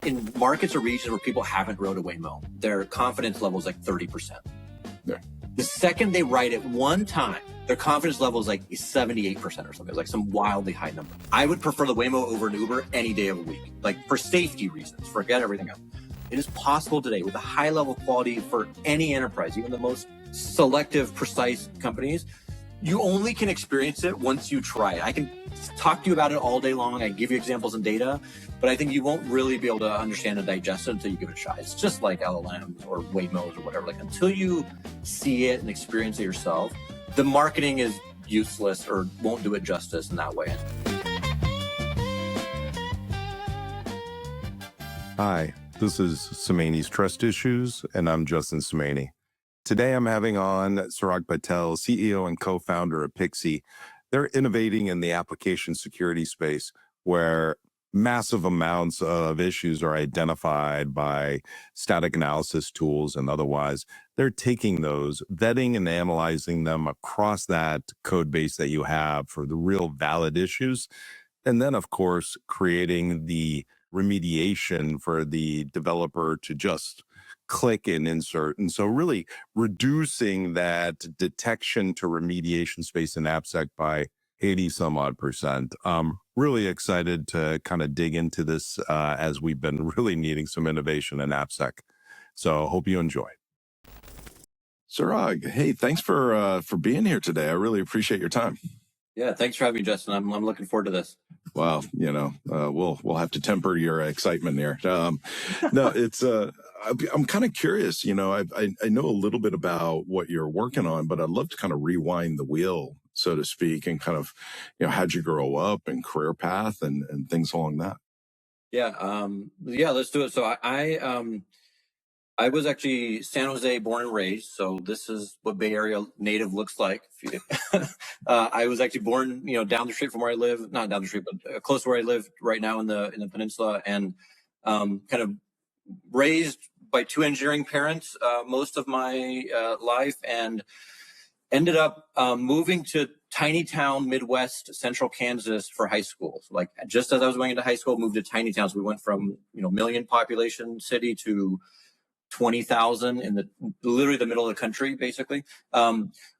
in markets or regions where people haven't wrote a Waymo, their confidence level is like 30%. Yeah. The second they write it one time, their confidence level is like 78% or something. It's like some wildly high number. I would prefer the Waymo over an Uber any day of the week, like for safety reasons, forget everything else. It is possible today with a high level of quality for any enterprise, even the most selective, precise companies. You only can experience it once you try it. I can talk to you about it all day long. I give you examples and data, but I think you won't really be able to understand and digest it until you give it a shot. It's just like LLMs or Waymos or whatever. Like until you see it and experience it yourself, the marketing is useless or won't do it justice in that way. Hi, this is Somaini's Trust Issues, and I'm Justin Somaini. Today, I'm having on Surag Patel, CEO and co-founder of Pixie. They're innovating in the application security space where massive amounts of issues are identified by static analysis tools and otherwise. They're taking those, vetting and analyzing them across that code base that you have for the real valid issues. And then, of course, creating the remediation for the developer to just click and insert. And so really reducing that detection to remediation space in AppSec by 80 some odd percent. Really excited to kind of dig into this as we've been really needing some innovation in AppSec. So hope you enjoy. Surag, hey, thanks for being here today. I really appreciate your time. Yeah, thanks for having me, Justin. I'm looking forward to this. Well, we'll have to temper your excitement here. No, it's I'm kind of curious. I know a little bit about what you're working on, but I'd love to kind of rewind the wheel, so to speak, and kind of how'd you grow up and career path and things along that. Yeah, let's do it. So I was actually San Jose born and raised, so this is what Bay Area native looks like. I was actually born, down the street from where I live, not down the street, but close to where I live right now in the peninsula, and kind of raised by two engineering parents most of my life, and ended up moving to tiny town Midwest Central Kansas for high school. So like just as I was going into high school, moved to tiny towns. We went from million population city to 20,000 in literally the middle of the country, basically,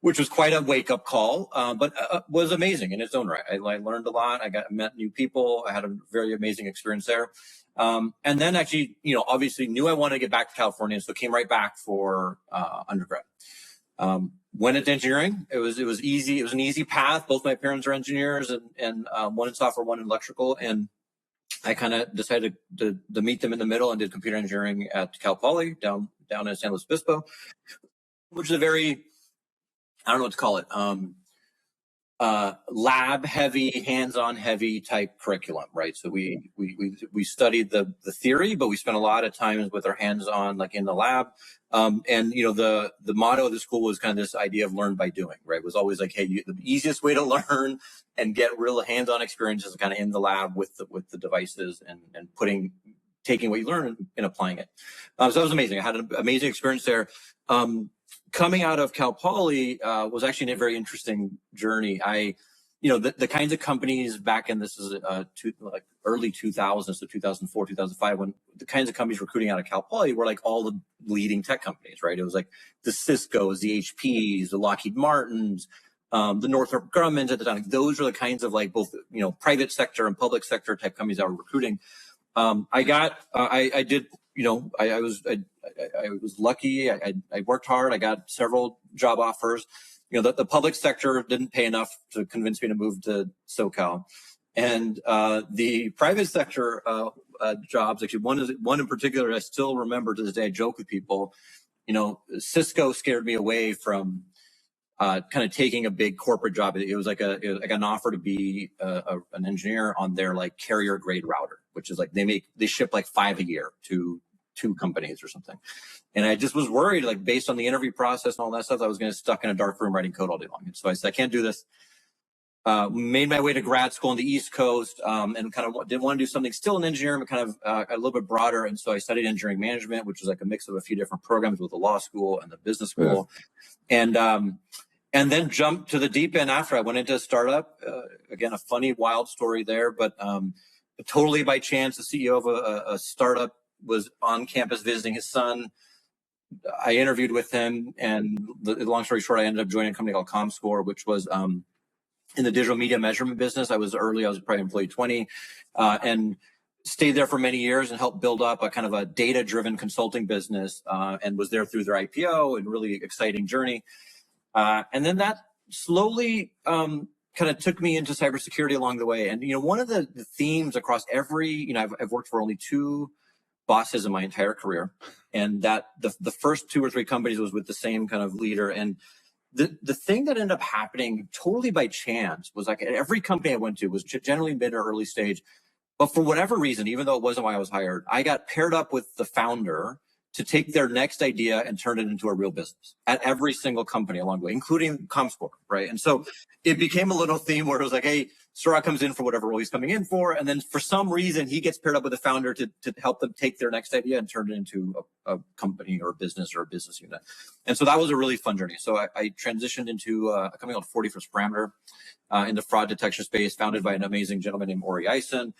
which was quite a wake-up call, but was amazing in its own right. I learned a lot. I met new people. I had a very amazing experience there. And then actually, obviously knew I wanted to get back to California, so came right back for undergrad. Went into engineering. It was easy. It was an easy path. Both my parents are engineers, and one in software, one in electrical, and I kind of decided to meet them in the middle and did computer engineering at Cal Poly down in San Luis Obispo, which is a very, I don't know what to call it, lab heavy, hands-on heavy type curriculum, right? So we studied the theory, but we spent a lot of time with our hands-on, like in the lab. And the motto of the school was kind of this idea of learn by doing, right? It was always like, hey, the easiest way to learn and get real hands-on experiences kind of in the lab with the devices and taking what you learn and applying it. So that was amazing. I had an amazing experience there. Coming out of Cal Poly was actually a very interesting journey. The kinds of companies back in, this is early 2000s, so 2004, 2005, when the kinds of companies recruiting out of Cal Poly were like all the leading tech companies, right? It was like the Cisco's, the HPs, the Lockheed Martins, the Northrop Grumman's at the time. Those are the kinds of like both, private sector and public sector type companies that were recruiting. I was lucky. I worked hard. I got several job offers. The public sector didn't pay enough to convince me to move to SoCal, and the private sector jobs, actually one in particular I still remember to this day. I joke with people. Cisco scared me away from kind of taking a big corporate job. It was like I got an offer to be an engineer on their like carrier grade router, which is like they ship like 5 a year to 2 companies or something. And I just was worried, like based on the interview process and all that stuff, I was going to be stuck in a dark room writing code all day long. And so I said, I can't do this. Made my way to grad school on the East Coast, and kind of didn't want to do something still in engineering, but kind of a little bit broader. And so I studied engineering management, which is like a mix of a few different programs with the law school and the business school. Yeah. And then jumped to the deep end after I went into a startup. Again, a funny, wild story there, but totally by chance, the CEO of a startup was on campus visiting his son. I interviewed with him, and the long story short, I ended up joining a company called Comscore, which was in the digital media measurement business. I was probably employee 20, and stayed there for many years and helped build up a kind of a data-driven consulting business, and was there through their IPO and really exciting journey. And then that slowly kind of took me into cybersecurity along the way. And, one of the themes across every, I've worked for only 2 bosses in my entire career. And that the first 2 or 3 companies was with the same kind of leader. And the thing that ended up happening totally by chance was like every company I went to was generally mid or early stage. But for whatever reason, even though it wasn't why I was hired, I got paired up with the founder to take their next idea and turn it into a real business at every single company along the way, including Comscore, right? And so it became a little theme where it was like, hey, Surag comes in for whatever role he's coming in for. And then for some reason, he gets paired up with the founder to help them take their next idea and turn it into a company or a business unit. And so that was a really fun journey. So I transitioned into a company called 41st Parameter in the fraud detection space, founded by an amazing gentleman named Ori Eisen.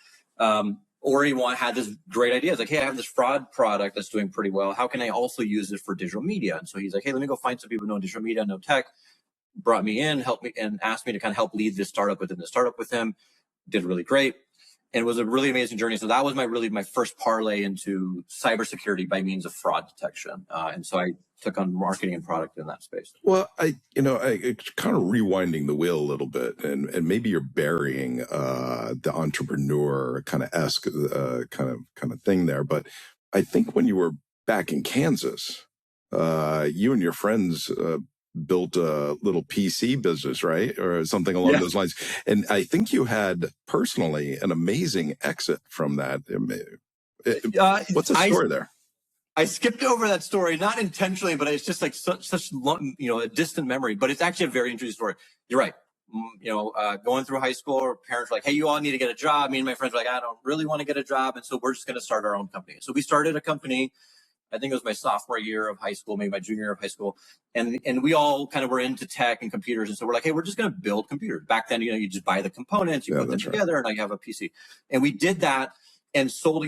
Ori had this great idea. It's like, hey, I have this fraud product that's doing pretty well. How can I also use it for digital media? And so he's like, hey, let me go find some people who know digital media, know tech. Brought me in, helped me, and asked me to kind of help lead this startup within the startup with him. Did really great. And it was a really amazing journey. So that was my first parlay into cybersecurity by means of fraud detection. And so I took on marketing and product in that space. Well, I kind of rewinding the wheel a little bit, and maybe you're burying the entrepreneur kind of esque kind of thing there. But I think when you were back in Kansas, you and your friends built a little PC business, right? Or something along those lines. And I think you had personally an amazing exit from that. What's the story there? I skipped over that story, not intentionally, but it's just like such long, a distant memory, but it's actually a very interesting story. You're right. Going through high school, parents were like, hey, you all need to get a job. Me and my friends were like, I don't really want to get a job. And so we're just going to start our own company. So we started a company. I think it was my sophomore year of high school, maybe my junior year of high school. And we all kind of were into tech and computers. And so we're like, hey, we're just going to build computers. Back then, you just buy the components, you put them together, and now you have a PC. And we did that and sold,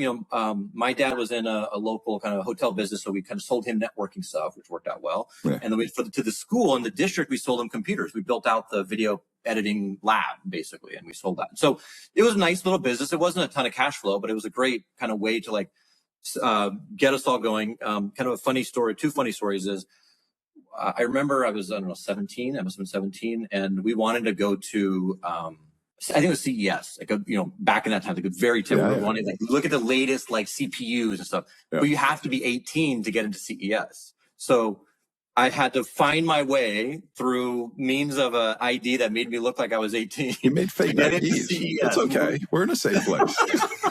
my dad was in a local kind of hotel business. So we kind of sold him networking stuff, which worked out well. Yeah. And then to the school and the district, we sold them computers. We built out the video editing lab, basically, and we sold that. So it was a nice little business. It wasn't a ton of cash flow, but it was a great kind of way to get us all going. Kind of a funny story, 2 funny stories is, I remember I was, 17, I must have been 17, and we wanted to go to, I think it was CES, back in that time, very typical. We wanted look at the latest CPUs and stuff, but you have to be 18 to get into CES. So I had to find my way through means of an ID that made me look like I was 18. You made fake IDs. That's okay. We're in a safe place.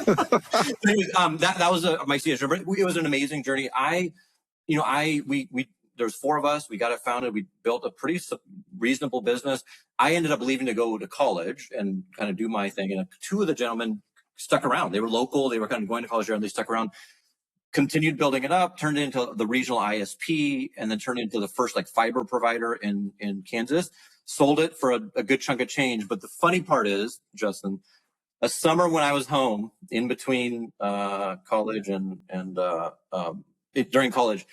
That was my CES journey. It was an amazing journey. There's 4 of us. We got it founded. We built a pretty reasonable business. I ended up leaving to go to college and kind of do my thing. And 2 of the gentlemen stuck around. They were local. They were kind of going to college there, and they stuck around. Continued building it up, turned it into the regional ISP, and then turned it into the first fiber provider in Kansas. Sold it for a good chunk of change. But the funny part is, Justin, a summer when I was home in between college and during college,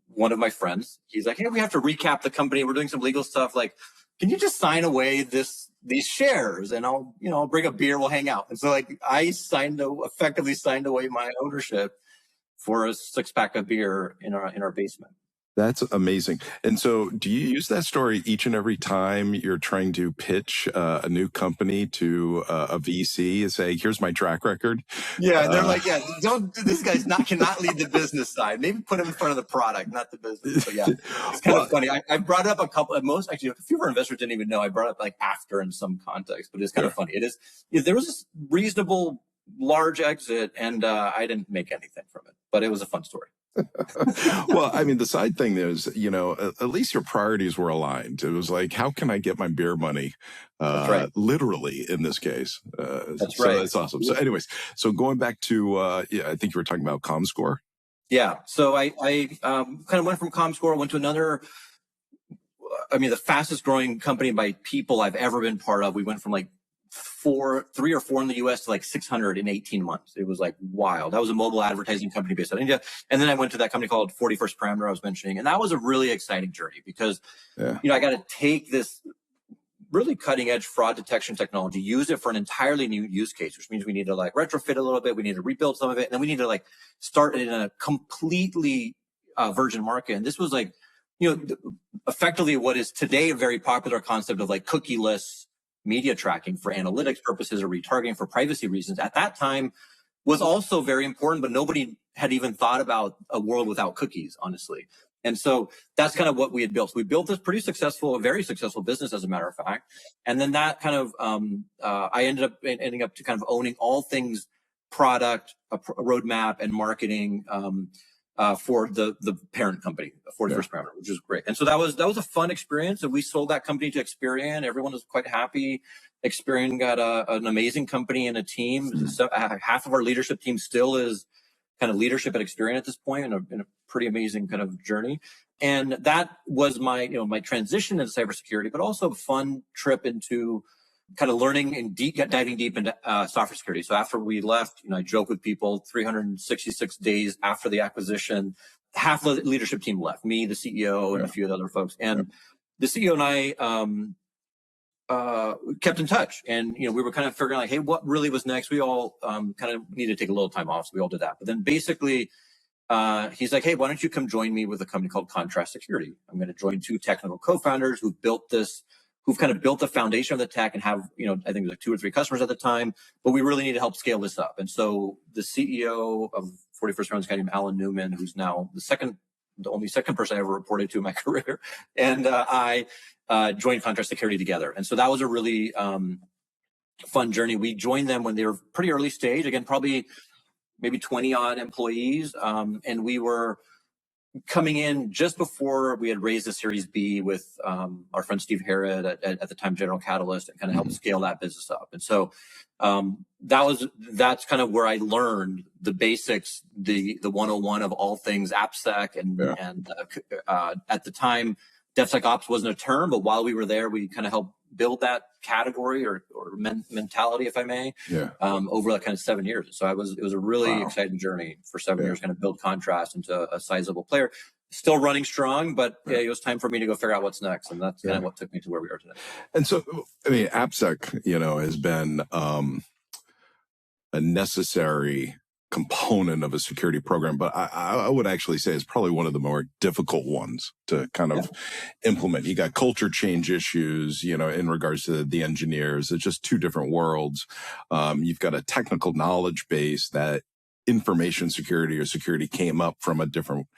one of my friends, he's like, hey, we have to recap the company. We're doing some legal stuff. Can you just sign away these shares, and I'll bring a beer, we'll hang out. And so I effectively signed away my ownership for a 6-pack of beer in our basement. That's amazing. And so do you use that story each and every time you're trying to pitch a new company to a VC and say, here's my track record? Yeah, they're like, this guy's cannot lead the business side. Maybe put him in front of the product, not the business. But yeah, it's kind of funny. I brought it up a few of our investors didn't even know. I brought it up after in some context, but it's kind of funny. It is, there was this reasonable large exit, and I didn't make anything from it, but it was a fun story. Well, I mean, the side thing is, at least your priorities were aligned. It was like, how can I get my beer money? Right. Literally in this case. That's right. That's awesome. So anyways, so going back to, I think you were talking about Comscore. Yeah. So I kind of went from Comscore, went to another, the fastest growing company by people I've ever been part of. We went from three or four in the US to like 600 in 18 months. It was like wild. That was a mobile advertising company based out of India. And then I went to that company called 41st Parameter I was mentioning. And that was a really exciting journey because, I got to take this really cutting edge fraud detection technology, use it for an entirely new use case, which means we need to like retrofit a little bit. We need to rebuild some of it. And then we need to like start in a completely virgin market. And this was like, effectively what is today a very popular concept of like cookieless media tracking for analytics purposes or retargeting for privacy reasons. At that time was also very important, but nobody had even thought about a world without cookies, honestly. And so that's kind of what we had built. So we built this pretty successful, a very successful business, as a matter of fact. And then that kind of, I ended up to kind of owning all things product, a roadmap, and marketing for the parent company, 41st Parameter, which is great. And so that was a fun experience. And we sold that company to Experian. Everyone was quite happy. Experian got an amazing company and a team. So, half of our leadership team still is kind of leadership at Experian at this point, in a pretty amazing kind of journey. And that was my, my transition into cybersecurity, but also a fun trip into kind of learning and diving deep into software security. So after we left, I joke with people, 366 days after the acquisition, half the leadership team left, me, the CEO, and a few other folks. And the CEO and I kept in touch, and we were kind of figuring like, hey, what really was next? We all kind of needed to take a little time off, so we all did that. But then basically, he's like, hey, why don't you come join me with a company called Contrast Security? I'm going to join two technical co-founders who've kind of built the foundation of the tech and have, I think like 2 or 3 customers at the time, but we really need to help scale this up. And so the CEO of 41st Parameter is a guy named Alan Newman, who's now the only second person I ever reported to in my career, and I joined Contrast Security together. And so that was a really fun journey. We joined them when they were pretty early stage, again, probably maybe 20 odd employees. And we were coming in just before we had raised the Series B with our friend Steve Harrod at the time General Catalyst, and kind of helped scale that business up. And so that's kind of where I learned the basics, the 101 of all things AppSec, and at the time DevSecOps wasn't a term, but while we were there, we kind of helped build that category or mentality, if I may, over like kind of 7 years. So it was a really exciting journey for 7 years, kind of build Contrast into a sizable player, still running strong, but it was time for me to go figure out what's next. And that's kind of what took me to where we are today. And so, I mean, AppSec, has been a necessary component of a security program, but I would actually say it's probably one of the more difficult ones to kind of implement. You got culture change issues, in regards to the engineers. It's just two different worlds. You've got a technical knowledge base that information security or security came up from a different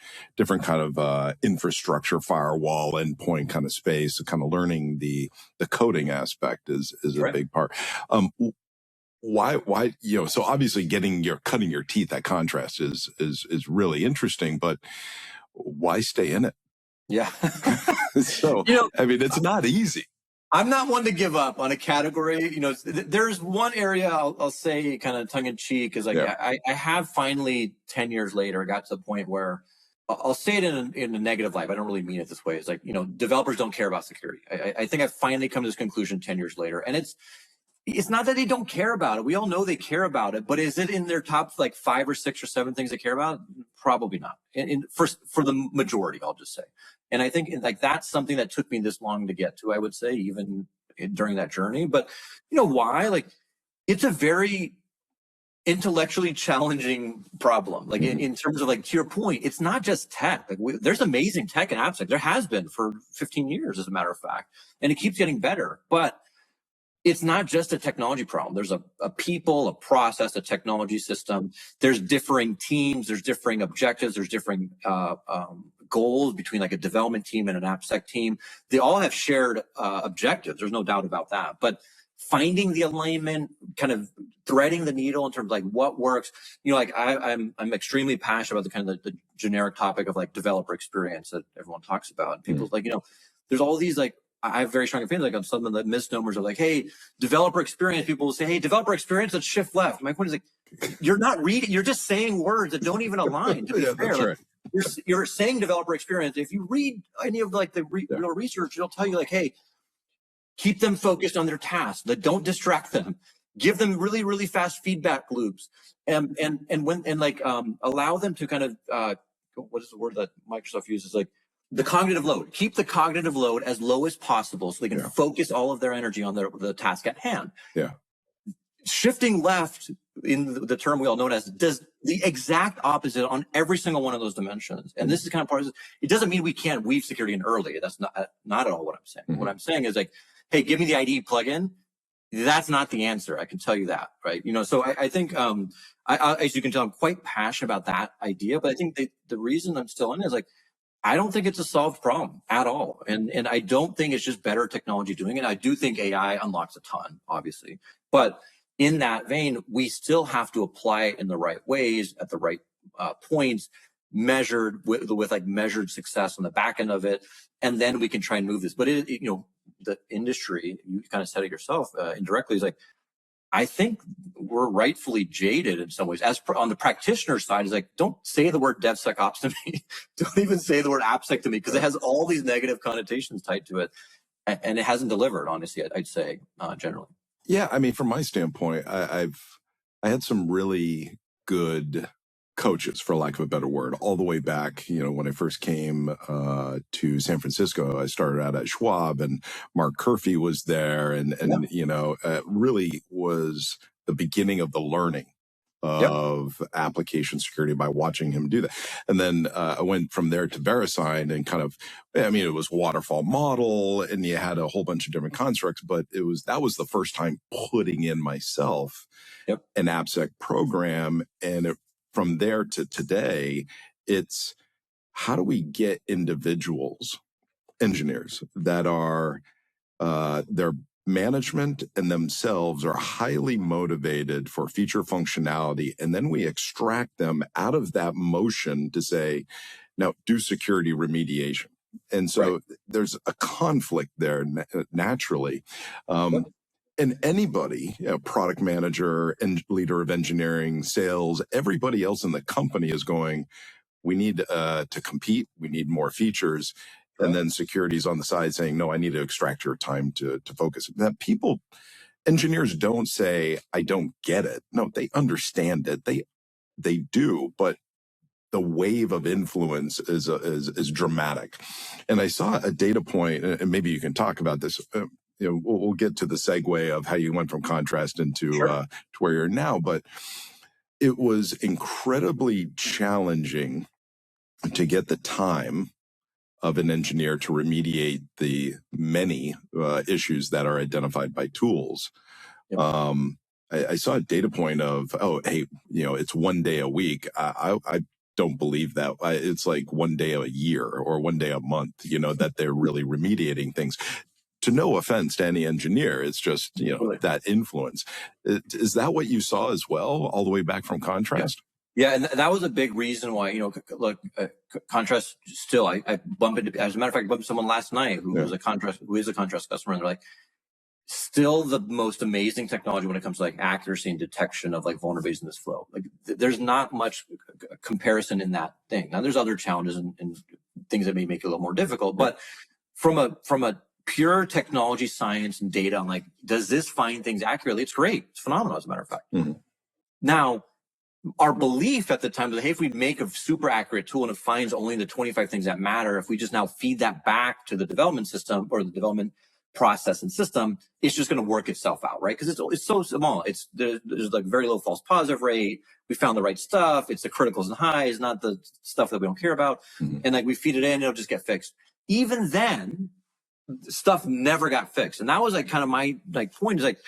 kind of infrastructure, firewall, endpoint kind of space. So kind of learning the coding aspect is a big part. Why, so obviously cutting your teeth at Contrast is really interesting, but why stay in it? Yeah. So, I mean, it's not easy. I'm not one to give up on a category. There's one area I'll say kind of tongue in cheek is like, I have finally 10 years later got to the point where I'll say it in a negative light. I don't really mean it this way. It's like, developers don't care about security. I think I've finally come to this conclusion 10 years later, and it's not that they don't care about it. We all know they care about it, but is it in their top like 5 or 6 or 7 things they care about? Probably not. For the majority, I'll just say. And I think like that's something that took me this long to get to, I would say, even during that journey. But why? Like, it's a very intellectually challenging problem. Like in terms of like, to your point, it's not just tech. Like there's amazing tech in AppSec. There has been for 15 years, as a matter of fact, and it keeps getting better. But it's not just a technology problem. There's a people, a process, a technology system. There's differing teams. There's differing objectives. There's differing goals between like a development team and an AppSec team. They all have shared objectives. There's no doubt about that. But finding the alignment, kind of threading the needle in terms of like what works. Like I'm extremely passionate about the kind of the generic topic of like developer experience that everyone talks about. And people's like, there's all these like, I have very strong opinions, like on some of the misnomers of like, hey, developer experience. People will say, hey, developer experience, let's shift left. My point is like, you're not reading, you're just saying words that don't even align. To be fair, like, you're saying developer experience. If you read any of like the real research, it'll tell you like, hey, Keep them focused on their tasks. Don't distract them. Give them really, really fast feedback loops, and allow them to kind of what is the word that Microsoft uses, like the cognitive load. Keep the cognitive load as low as possible so they can focus all of their energy on the task at hand. Yeah. Shifting left, in the term we all know it as, does the exact opposite on every single one of those dimensions. And this is kind of part of it. It doesn't mean we can't weave security in early. That's not at all what I'm saying. Mm-hmm. What I'm saying is like, hey, give me the IDE plugin. That's not the answer. I can tell you that, right? So I think, as you can tell, I'm quite passionate about that idea. But I think the reason I'm still in it is like, I don't think it's a solved problem at all. And I don't think it's just better technology doing it. I do think AI unlocks a ton, obviously. But in that vein, we still have to apply it in the right ways at the right points, measured with like measured success on the back end of it. And then we can try and move this. But the industry, you kind of said it yourself indirectly, is like, I think we're rightfully jaded in some ways. On the practitioner side, is like, don't say the word DevSecOps to me. Don't even say the word AppSec to me, because it has all these negative connotations tied to it. And it hasn't delivered, honestly, I'd say, generally. Yeah, I mean, from my standpoint, I had some really good coaches, for lack of a better word, all the way back. When I first came to San Francisco, I started out at Schwab, and Mark Curfey was there, and really was the beginning of the learning of application security by watching him do that. And then I went from there to VeriSign, and it was waterfall model, and you had a whole bunch of different constructs, but that was the first time putting in myself an AppSec program. And from there to today, it's how do we get individuals, engineers that are their management and themselves are highly motivated for feature functionality, and then we extract them out of that motion to say, now do security remediation. And so there's a conflict there naturally. And anybody, product manager and leader of engineering, sales, everybody else in the company is going, we need to compete, we need more features. And then security's on the side saying, no, I need to extract your time to focus. That engineers don't say, I don't get it. No, they understand it. They do, but the wave of influence is dramatic. And I saw a data point, and maybe you can talk about this. We'll get to the segue of how you went from Contrast into to where you're now, but it was incredibly challenging to get the time of an engineer to remediate the many issues that are identified by tools. I saw a data point of, it's 1 day a week. I don't believe that. It's like 1 day a year or 1 day a month, that they're really remediating things. To no offense to any engineer, it's just, that influence. Is that what you saw as well, all the way back from Contrast? Yeah, and that was a big reason why, look, Contrast still, I bump into, as a matter of fact, I bumped into someone last night who is a Contrast customer, and they're like, still the most amazing technology when it comes to like accuracy and detection of like vulnerabilities in this flow. Like there's not much comparison in that thing. Now there's other challenges and things that may make it a little more difficult, but from a pure technology, science, and data, I'm like, does this find things accurately? It's great. It's phenomenal, as a matter of fact. Now, our belief at the time was, hey, if we make a super accurate tool and it finds only the 25 things that matter, if we just now feed that back to the development system or the development process and system, it's just going to work itself out, right? Because it's so small. There's like very low false positive rate. We found the right stuff. It's the criticals and highs, not the stuff that we don't care about. And like we feed it in, it'll just get fixed. Even then, stuff never got fixed. And that was like kind of my like point is like,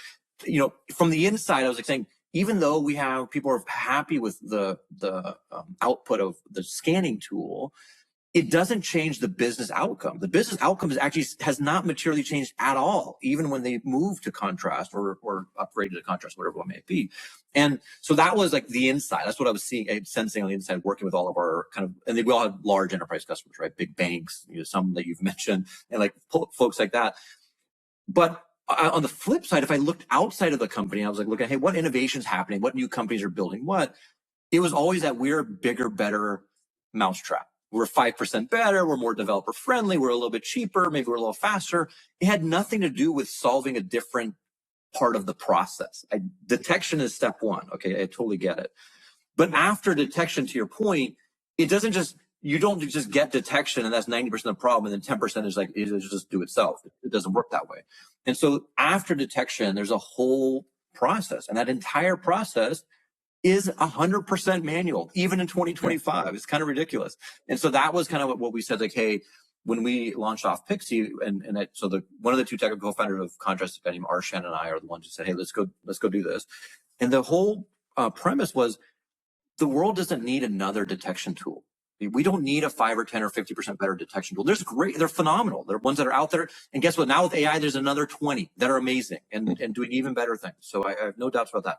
from the inside, I was like saying, even though people are happy with the output of the scanning tool, it doesn't change the business outcome. The business outcome has not materially changed at all, even when they move to Contrast or upgraded to Contrast, whatever it may be. And so that was like the inside. That's what I was sensing on the inside, working with all of our and we all have large enterprise customers, right? Big banks, some that you've mentioned, and like folks like that. But on the flip side, if I looked outside of the company, I was like looking, hey, what innovation's happening? What new companies are building? It was always that we're bigger, better mousetrap. we're 5% better, we're more developer friendly, we're a little bit cheaper, maybe we're a little faster. It had nothing to do with solving a different part of the process. Detection is step one. Okay, I totally get it. But after detection, to your point, it doesn't just, you don't just get detection and that's 90% of the problem, and then 10% is like, it'll just do itself. It doesn't work that way. And so after detection, there's a whole process, and that entire process is 100% manual, even in 2025. It's kind of ridiculous. And so that was kind of what we said, like, hey, when we launched off Pixie, one of the two technical co-founders of Contrast, a guy named Arshan, and I are the ones who said, hey, let's go do this. And the whole premise was, the world doesn't need another detection tool. We don't need a 5 or 10 or 50% better detection tool. They're phenomenal. They're ones that are out there. And guess what? Now with AI, there's another 20 that are amazing and doing even better things. So I have no doubts about that.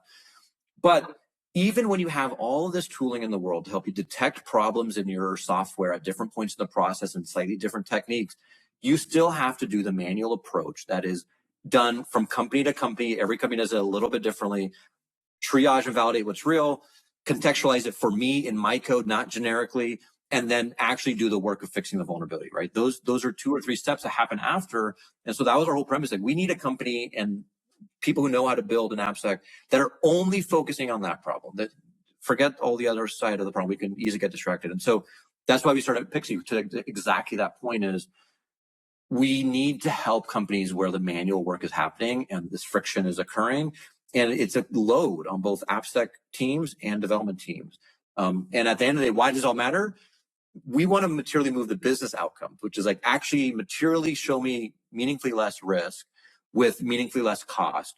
But even when you have all of this tooling in the world to help you detect problems in your software at different points in the process and slightly different techniques, you still have to do the manual approach that is done from company to company. Every company does it a little bit differently. Triage and validate what's real, contextualize it for me in my code, not generically, and then actually do the work of fixing the vulnerability, right? Those are 2 or 3 steps that happen after. And so that was our whole premise. Like, we need a company and people who know how to build an AppSec that are only focusing on that problem, that forget all the other side of the problem. We can easily get distracted. And so that's why we started Pixie, to exactly that point is, we need to help companies where the manual work is happening and this friction is occurring. And it's a load on both AppSec teams and development teams. And at the end of the day, why does it all matter? We want to materially move the business outcomes, which is like actually materially show me meaningfully less risk with meaningfully less cost,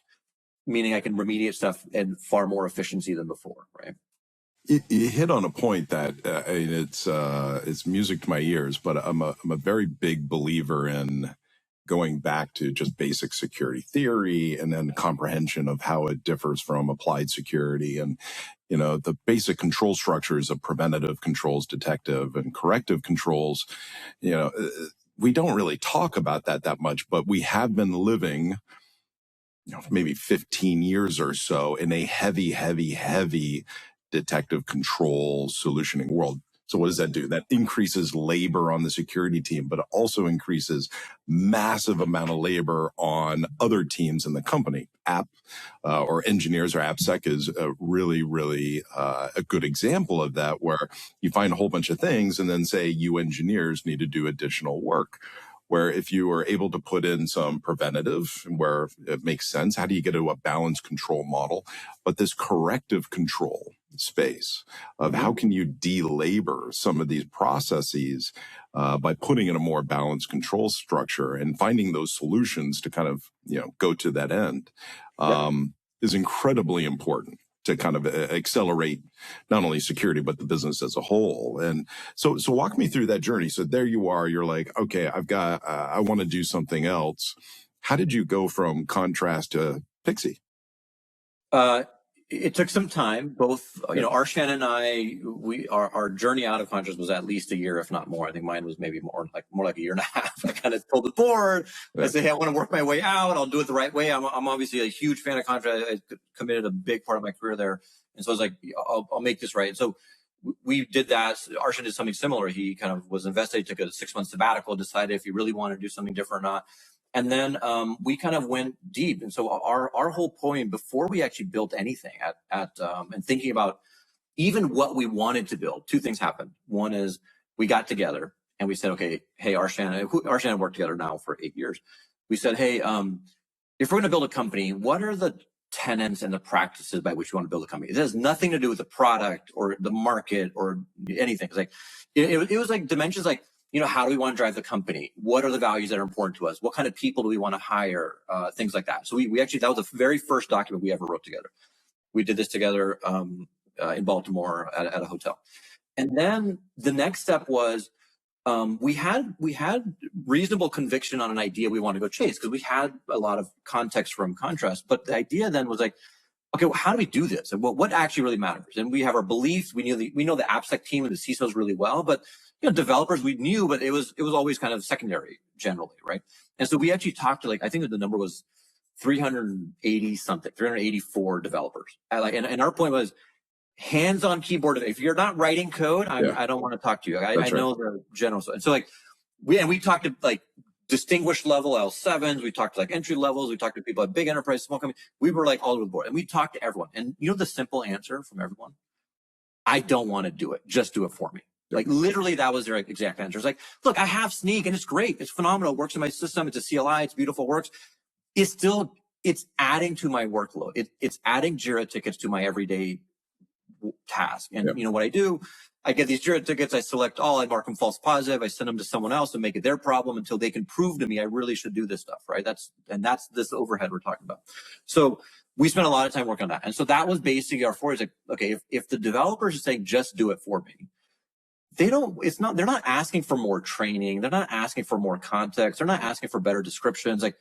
meaning I can remediate stuff and far more efficiency than before, right? You hit on a point that it's music to my ears, but I'm a very big believer in going back to just basic security theory and then comprehension of how it differs from applied security. And, the basic control structures of preventative controls, detective and corrective controls, we don't really talk about that much, but we have been living, maybe 15 years or so in a heavy detective control solutioning world. So what does that do? That increases labor on the security team, but it also increases massive amount of labor on other teams in the company. Or engineers or AppSec is really a good example of that, where you find a whole bunch of things and then say you engineers need to do additional work. Where if you are able to put in some preventative where it makes sense, how do you get to a balanced control model? But this corrective control space of how can you delabor some of these processes by putting in a more balanced control structure and finding those solutions to kind of, go to that end is incredibly important to kind of accelerate not only security, but the business as a whole. And so walk me through that journey. So there you are, you're like, okay, I want to do something else. How did you go from Contrast to Pixie? It took some time. Both, Arshan and I, our journey out of Contrast was at least a year, if not more. I think mine was maybe more like a year and a half. I kind of told the board, I said, hey, I want to work my way out. I'll do it the right way. I'm obviously a huge fan of Contrast. I committed a big part of my career there. And so I was like, I'll make this right. And so we did that. Arshan did something similar. He kind of was invested, took a 6-month sabbatical, decided if he really wanted to do something different or not. And then we kind of went deep. And so our whole point before we actually built anything and thinking about even what we wanted to build, 2 things happened. One is we got together and we said, okay, hey, Arshan and I worked together now for 8 years. We said, hey, if we're going to build a company, what are the tenets and the practices by which we want to build a company? It has nothing to do with the product or the market or anything. It's like, it was like dimensions like, how do we want to drive the company? What are the values that are important to us? What kind of people do we want to hire? Things like that. So we actually, that was the very first document we ever wrote together. We did this together in Baltimore at a hotel. And then the next step was we had reasonable conviction on an idea we wanted to go chase because we had a lot of context from Contrast. But the idea then was like, okay, well, how do we do this? And what actually really matters? And we have our beliefs. We know the AppSec team and the CISOs really well, but developers we knew, but it was always kind of secondary generally, right? And so we actually talked to I think the number was 384 developers. And our point was, hands-on keyboard. If you're not writing code, I don't want to talk to you. I know the general. And so like we talked to like distinguished level L7s. We talked to like entry levels. We talked to people at big enterprise, small company. We were like all over the board, and we talked to everyone. And you know the simple answer from everyone? I don't want to do it. Just do it for me. Like literally that was their exact answer. It's like, look, I have Sneak and it's great. It's phenomenal. It works in my system. It's a CLI. It's beautiful. Works. It's adding to my workload. It's adding Jira tickets to my everyday task. And you know what I do? I get these Jira tickets. I select all. I mark them false positive. I send them to someone else and make it their problem until they can prove to me I really should do this stuff. Right. That's this overhead we're talking about. So we spent a lot of time working on that. And so that was basically our forward. Like, okay, if the developers are saying, just do it for me, they're not asking for more training. They're not asking for more context. They're not asking for better descriptions. Like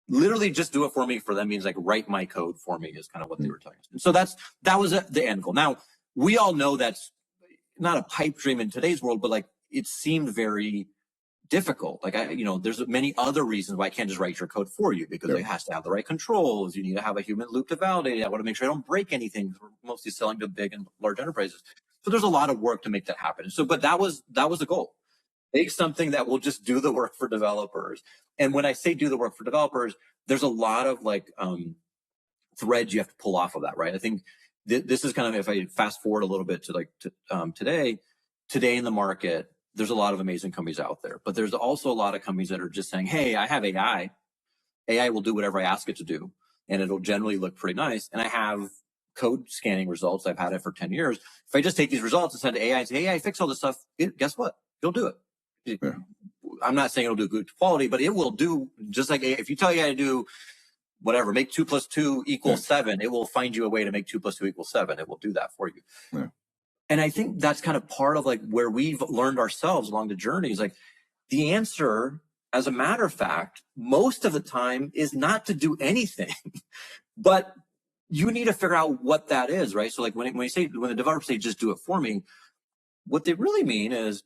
literally just do it for me. For them means like write my code for me is kind of what they were telling us. And so that was the end goal. Now we all know that's not a pipe dream in today's world, but like it seemed very difficult. Like there's many other reasons why I can't just write your code for you, because it has to have the right controls. You need to have a human loop to validate it. I want to make sure I don't break anything. We're mostly selling to big and large enterprises. So there's a lot of work to make that happen. So, but that was the goal. Make something that will just do the work for developers. And when I say do the work for developers, there's a lot of like threads you have to pull off of that, right? I think this is kind of, if I fast forward a little bit to today in the market, there's a lot of amazing companies out there, but there's also a lot of companies that are just saying, hey, I have AI. AI will do whatever I ask it to do, and it'll generally look pretty nice. And I have code scanning results. I've had it for 10 years. If I just take these results and send to AI and say, hey, I fix all this stuff, guess what? You'll do it. Yeah. I'm not saying it'll do good quality, but it will do just like if you tell AI to do whatever, make 2 + 2 = 7, it will find you a way to make 2 + 2 = 7. It will do that for you. Yeah. And I think that's kind of part of like where we've learned ourselves along the journey is like the answer, as a matter of fact, most of the time is not to do anything, but you need to figure out what that is, right? So like when the developers say, just do it for me, what they really mean is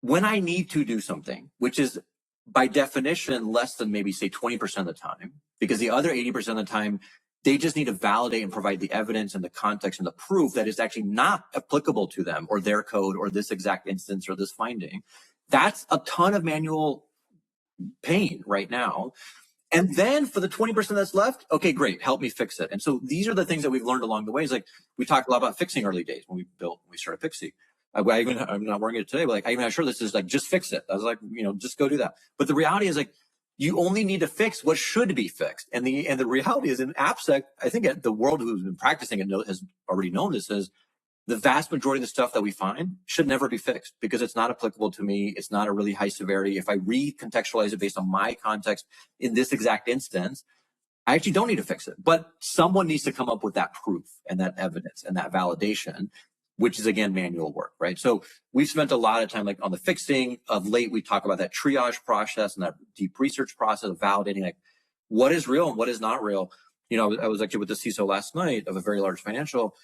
when I need to do something, which is by definition less than maybe say 20% of the time, because the other 80% of the time, they just need to validate and provide the evidence and the context and the proof that is actually not applicable to them or their code or this exact instance or this finding. That's a ton of manual pain right now. And then for the 20% that's left, okay, great, help me fix it. And so these are the things that we've learned along the way. It's like we talked a lot about fixing early days when we started Pixie. I'm not wearing it today, but like I even assure this is like just fix it. I was like, just go do that. But the reality is like you only need to fix what should be fixed. And the reality is in AppSec, I think the world who's been practicing it has already known this, is the vast majority of the stuff that we find should never be fixed because it's not applicable to me. It's not a really high severity. If I recontextualize it based on my context in this exact instance, I actually don't need to fix it. But someone needs to come up with that proof and that evidence and that validation, which is again manual work, right? So we've spent a lot of time like on the fixing. Of late, we talk about that triage process and that deep research process of validating like what is real and what is not real. I was actually with the CISO last night of a very large financial,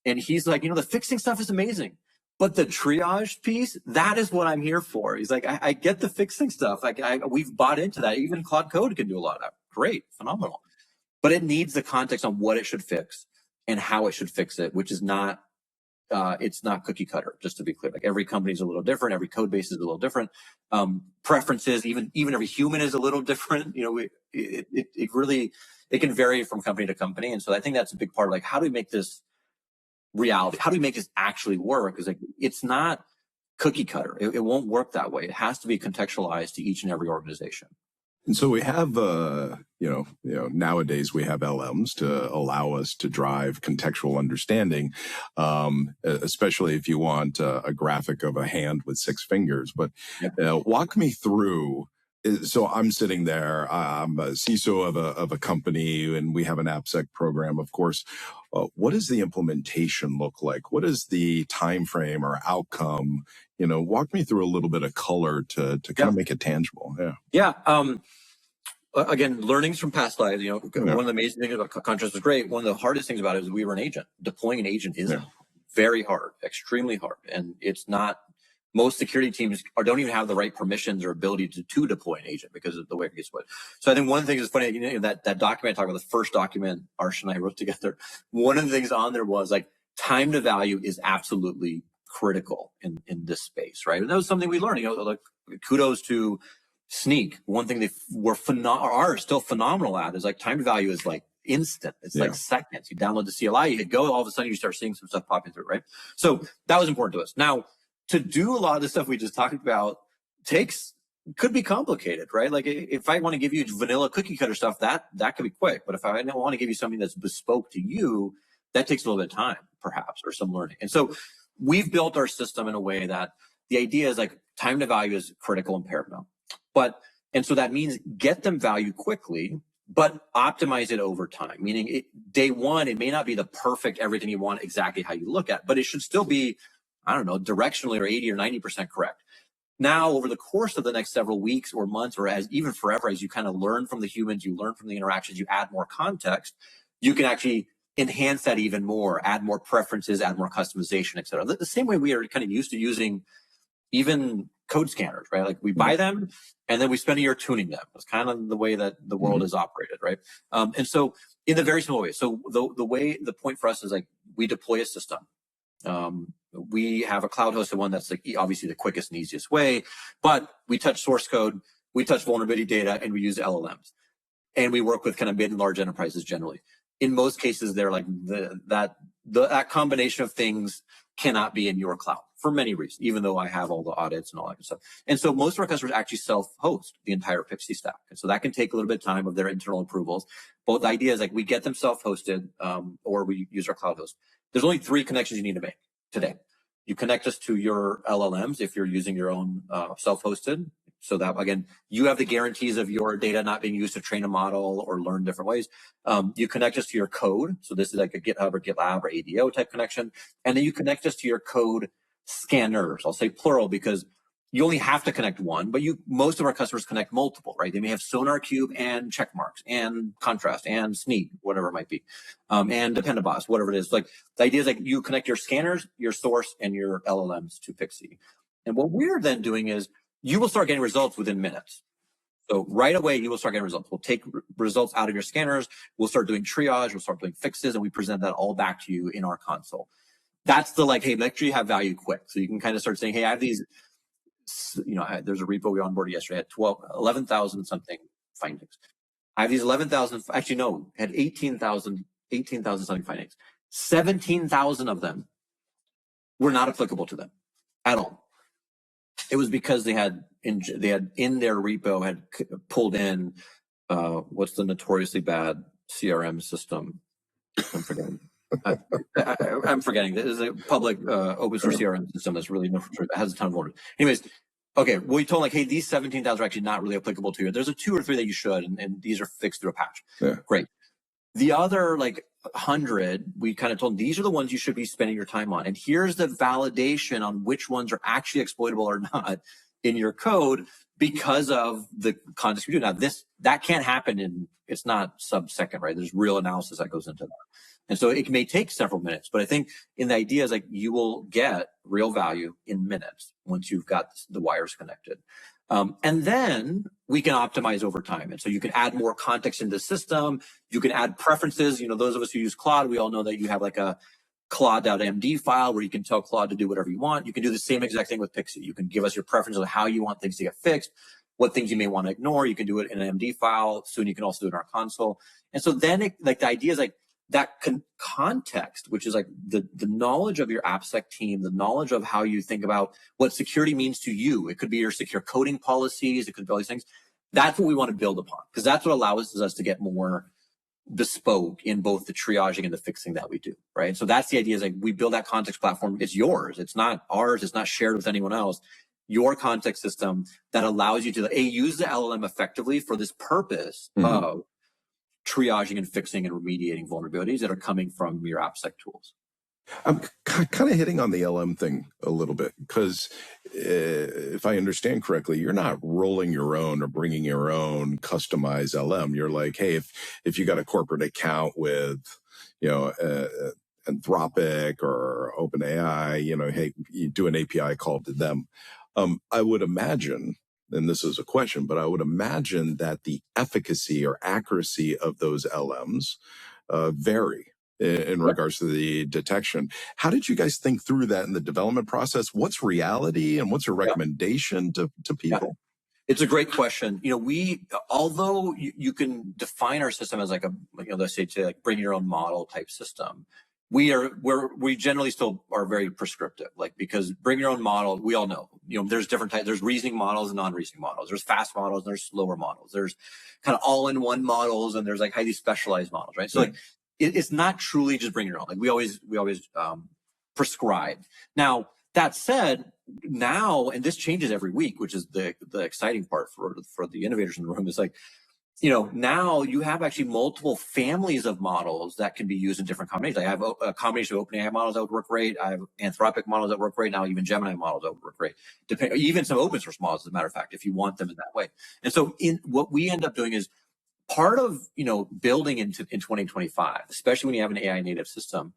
and he's like, the fixing stuff is amazing, but the triage piece, that is what I'm here for. He's like, I get the fixing stuff. Like we've bought into that. Even Claude Code can do a lot of that. Great, phenomenal. But it needs the context on what it should fix and how it should fix it, which is not, it's not cookie cutter, just to be clear. Like every company is a little different. Every code base is a little different. Preferences, even every human is a little different. It really can vary from company to company. And so I think that's a big part of like, how do we make this reality? How do we make this actually work? Because like, it's not cookie cutter. It won't work that way. It has to be contextualized to each and every organization. And so we have, nowadays we have LLMs to allow us to drive contextual understanding, especially if you want a graphic of a hand with 6 fingers. But walk me through. So I'm sitting there, I'm a CISO of a company, and we have an AppSec program, of course. What does the implementation look like? What is the time frame or outcome? Walk me through a little bit of color to kind of make it tangible. Yeah. Again, learnings from past lives. One of the amazing things about Contrast is great. One of the hardest things about it is we were an agent. Deploying an agent is very hard, extremely hard, and it's not. Most security teams don't even have the right permissions or ability to deploy an agent because of the way it gets put. So I think one of the things that's funny, that document I talked about, the first document Arsh and I wrote together, one of the things on there was like, time to value is absolutely critical in this space, right? And that was something we learned, like kudos to Sneak. One thing they are still phenomenal at is like time to value is like instant. It's like seconds. You download the CLI, you hit go, all of a sudden you start seeing some stuff popping through, right? So that was important to us. Now, to do a lot of the stuff we just talked about could be complicated, right? Like if I want to give you vanilla cookie cutter stuff, that could be quick. But if I don't want to give you something that's bespoke to you, that takes a little bit of time, perhaps, or some learning. And so we've built our system in a way that the idea is like time to value is critical and paramount. And so that means get them value quickly, but optimize it over time. Meaning day one, it may not be the perfect everything you want exactly how you look at, but it should still be, I don't know, directionally or 80 or 90% correct. Now, over the course of the next several weeks or months, or even forever, as you kind of learn from the humans, you learn from the interactions, you add more context, you can actually enhance that even more, add more preferences, add more customization, et cetera. The same way we are kind of used to using even code scanners, right? Like we buy them and then we spend a year tuning them. It's kind of the way that the world is operated, right? And so in the very small way. So the point for us is like we deploy a system. We have a cloud hosted one that's like obviously the quickest and easiest way, but we touch source code, we touch vulnerability data, and we use LLMs. And we work with kind of mid and large enterprises generally. In most cases, they're like that combination of things cannot be in your cloud for many reasons, even though I have all the audits and all that good stuff. And so most of our customers actually self-host the entire Pixie stack. And so that can take a little bit of time of their internal approvals. But the idea is like we get them self-hosted or we use our cloud host. There's only 3 connections you need to make today. You connect us to your LLMs if you're using your own self-hosted. So that, again, you have the guarantees of your data not being used to train a model or learn different ways. You connect us to your code. So this is like a GitHub or GitLab or ADO type connection. And then you connect us to your code scanners. I'll say plural because you only have to connect one, but most of our customers connect multiple, right? They may have SonarQube and checkmarks and contrast and Sneak, whatever it might be, and Dependabot, whatever it is. Like the idea is like you connect your scanners, your source, and your LLMs to Pixie. And what we're then doing is you will start getting results within minutes. So right away, you will start getting results. We'll take results out of your scanners. We'll start doing triage. We'll start doing fixes, and we present that all back to you in our console. That's the like, hey, make sure you have value quick. So you can kind of start saying, hey, I have these, there's a repo we onboarded yesterday, had 11,000 something findings. I have these 11,000, actually no, had 18,000 something findings. 17,000 of them were not applicable to them at all. It was because they had in their repo had pulled in what's the notoriously bad CRM system? I'm forgetting. I'm forgetting. There's a public open source CRM system that's really has a ton of orders. Anyways, okay, we told like, hey, these 17,000 are actually not really applicable to you. There's a 2 or 3 that you should, and these are fixed through a patch. Yeah. Great. The other like 100, we kind of told them, these are the ones you should be spending your time on. And here's the validation on which ones are actually exploitable or not in your code because of the context we do. Now, that can't happen it's not sub-second, right? There's real analysis that goes into that. And so it may take several minutes, but I think in the idea is like you will get real value in minutes once you've got the wires connected. And then we can optimize over time. And so you can add more context into the system. You can add preferences. Those of us who use Claude, we all know that you have like a Claude.md file where you can tell Claude to do whatever you want. You can do the same exact thing with Pixie. You can give us your preferences on how you want things to get fixed, what things you may want to ignore. You can do it in an MD file. Soon you can also do it in our console. And so then the idea is like that context, which is like the knowledge of your AppSec team, the knowledge of how you think about what security means to you. It could be your secure coding policies. It could be all these things. That's what we want to build upon because that's what allows us to get more bespoke in both the triaging and the fixing that we do, right? So that's the idea is like we build that context platform. It's yours. It's not ours. It's not shared with anyone else. Your context system that allows you to use the LLM effectively for this purpose of triaging and fixing and remediating vulnerabilities that are coming from your AppSec tools. I'm kind of hitting on the LM thing a little bit because if I understand correctly, you're not rolling your own or bringing your own customized LM. You're like, hey, if you got a corporate account with, Anthropic or OpenAI, hey, you do an API call to them. I would imagine, and this is a question, but I would imagine that the efficacy or accuracy of those LMs vary in regards to the detection. How did you guys think through that in the development process? What's reality and what's a recommendation to people? It's a great question. Although you can define our system as like a, let's say like bring your own model type system, we generally still are very prescriptive, because bring your own model, we all know, there's different types, there's reasoning models and non-reasoning models, there's fast models, and there's slower models, there's kind of all-in-one models, and there's like highly specialized models, right? So it's not truly just bring your own. We always prescribe. Now, that said, now, and this changes every week, which is the exciting part for the innovators in the room, is now you have actually multiple families of models that can be used in different combinations. I have a combination of OpenAI models that would work great. I have Anthropic models that work great. Now even Gemini models that would work great. Even some open source models, as a matter of fact, if you want them in that way. And so what we end up doing is part of, building in 2025, especially when you have an AI native system.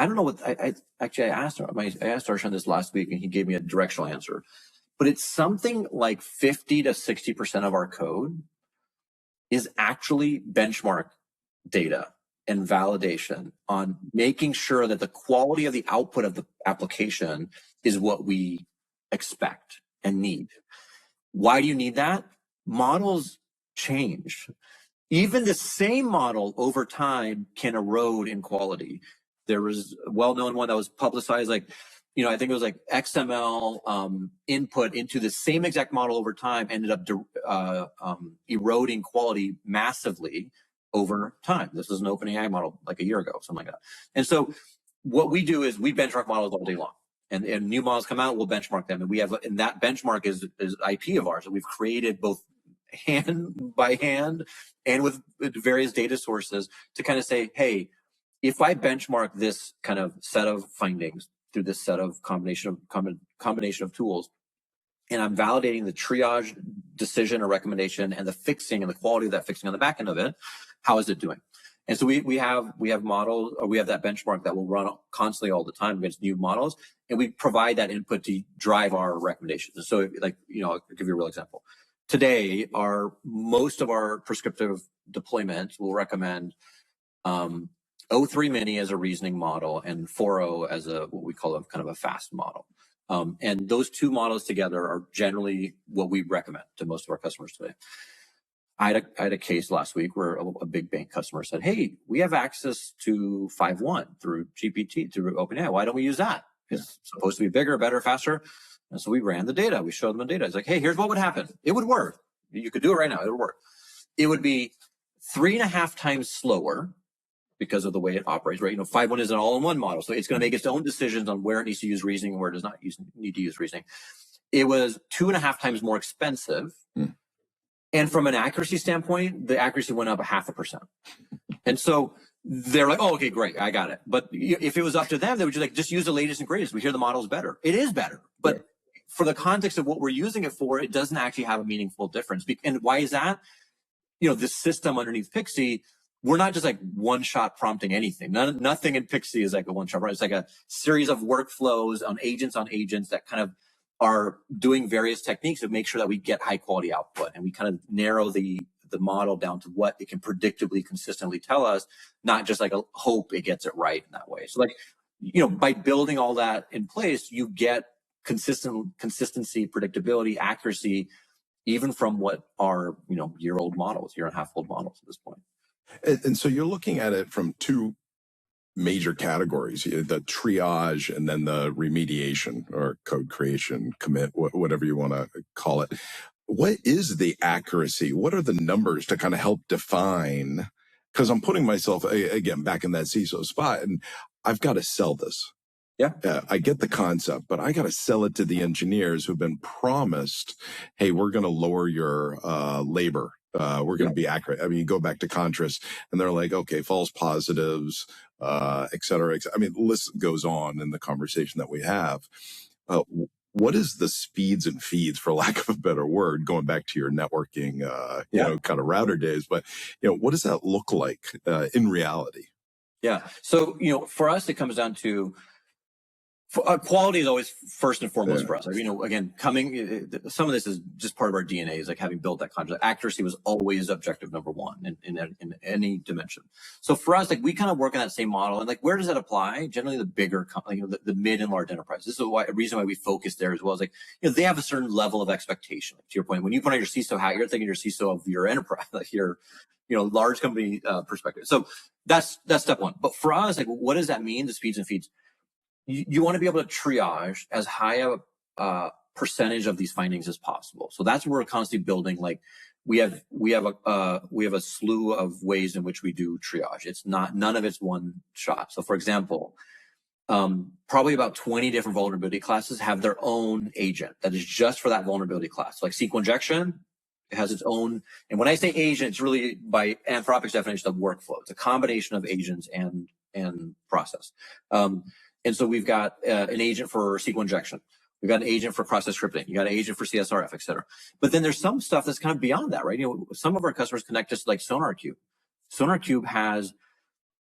I don't know what I asked Arshan this last week, and he gave me a directional answer, but it's something like 50 to 60% of our code is actually benchmark data and validation on making sure that the quality of the output of the application is what we expect and need. Why do you need that? Models change. Even the same model over time can erode in quality. There was a well-known one that was publicized, I think it was like XML input into the same exact model over time ended up eroding quality massively over time. This was an OpenAI model like a year ago, something like that. And so what we do is we benchmark models all day long. And new models come out, we'll benchmark them. And that benchmark is IP of ours that we've created both hand by hand and with various data sources to kind of say, hey, if I benchmark this kind of set of findings through this set of combination of tools, and I'm validating the triage decision or recommendation and the fixing and the quality of that fixing on the back end of it, how is it doing? And so we have models, or we have that benchmark that will run constantly all the time against new models, and we provide that input to drive our recommendations. And so I'll give you a real example. Today, most of our prescriptive deployments will recommend O3 Mini as a reasoning model and 4.0 as what we call kind of a fast model. And those two models together are generally what we recommend to most of our customers today. I had a case last week where a big bank customer said, hey, we have access to 5.1 through GPT, through OpenAI. Why don't we use that? It's supposed to be bigger, better, faster. And so we ran the data. We showed them the data. It's like, hey, here's what would happen. It would work. You could do it right now. It would work. It would be 3.5 times slower because of the way it operates, right? 5.1 is an all-in-one model. So it's going to make its own decisions on where it needs to use reasoning and where it does not need to use reasoning. It was 2.5 times more expensive. And from an accuracy standpoint, the accuracy went up 0.5%. And so they're like, oh, okay, great, I got it. But if it was up to them, they would just use the latest and greatest. We hear the model is better. It is better. But for the context of what we're using it for, it doesn't actually have a meaningful difference. And why is that? This system underneath Pixie, we're not just like one-shot prompting anything. Nothing in Pixie is like a one-shot, right? It's like a series of workflows on agents that kind of are doing various techniques to make sure that we get high-quality output. And we kind of narrow the model down to what it can predictably, consistently tell us, not just like a hope it gets it right in that way. So by building all that in place, you get consistency, predictability, accuracy, even from what are, year-old models, year-and-a-half-old models at this point. And so you're looking at it from two major categories, the triage and then the remediation or code creation, commit, whatever you want to call it. What is the accuracy? What are the numbers to kind of help define? Because I'm putting myself, again, back in that CISO spot, and I've got to sell this. Yeah. I get the concept, but I got to sell it to the engineers who've been promised, hey, we're going to lower your labor. We're going to be accurate. I mean, you go back to Contrast and they're like, okay, false positives, et cetera, et cetera. I mean, the list goes on in the conversation that we have. What is the speeds and feeds, for lack of a better word, going back to your networking, kind of router days, but, what does that look like in reality? Yeah. So, for us, it comes down to Quality is always first and foremost for us. You know, again, some of this is just part of our DNA, is like having built that concept. Accuracy was always objective number one in any dimension. So for us, like, we kind of work in that same model. And like, where does that apply? Generally, the bigger, you know, the mid and large enterprise. This is a reason why we focus there as well. Is like, you know, they have a certain level of expectation. Like, to your point, when you put on your CISO hat, you're thinking your CISO of your enterprise, like your, you know, large company perspective. So that's step one. But for us, like, what does that mean? The speeds and feeds. You want to be able to triage as high a percentage of these findings as possible. So that's what we're constantly building. Like, we have a slew of ways in which we do triage. It's none of it's one shot. So for example, probably about 20 different vulnerability classes have their own agent that is just for that vulnerability class. Like SQL injection, it has its own. And when I say agent, it's really by Anthropic's definition of workflow. It's a combination of agents and process. And so we've got an agent for SQL injection. We've got an agent for process scripting. You got an agent for CSRF, et cetera. But then there's some stuff that's kind of beyond that, right? You know, some of our customers connect us like SonarQube. SonarQube has,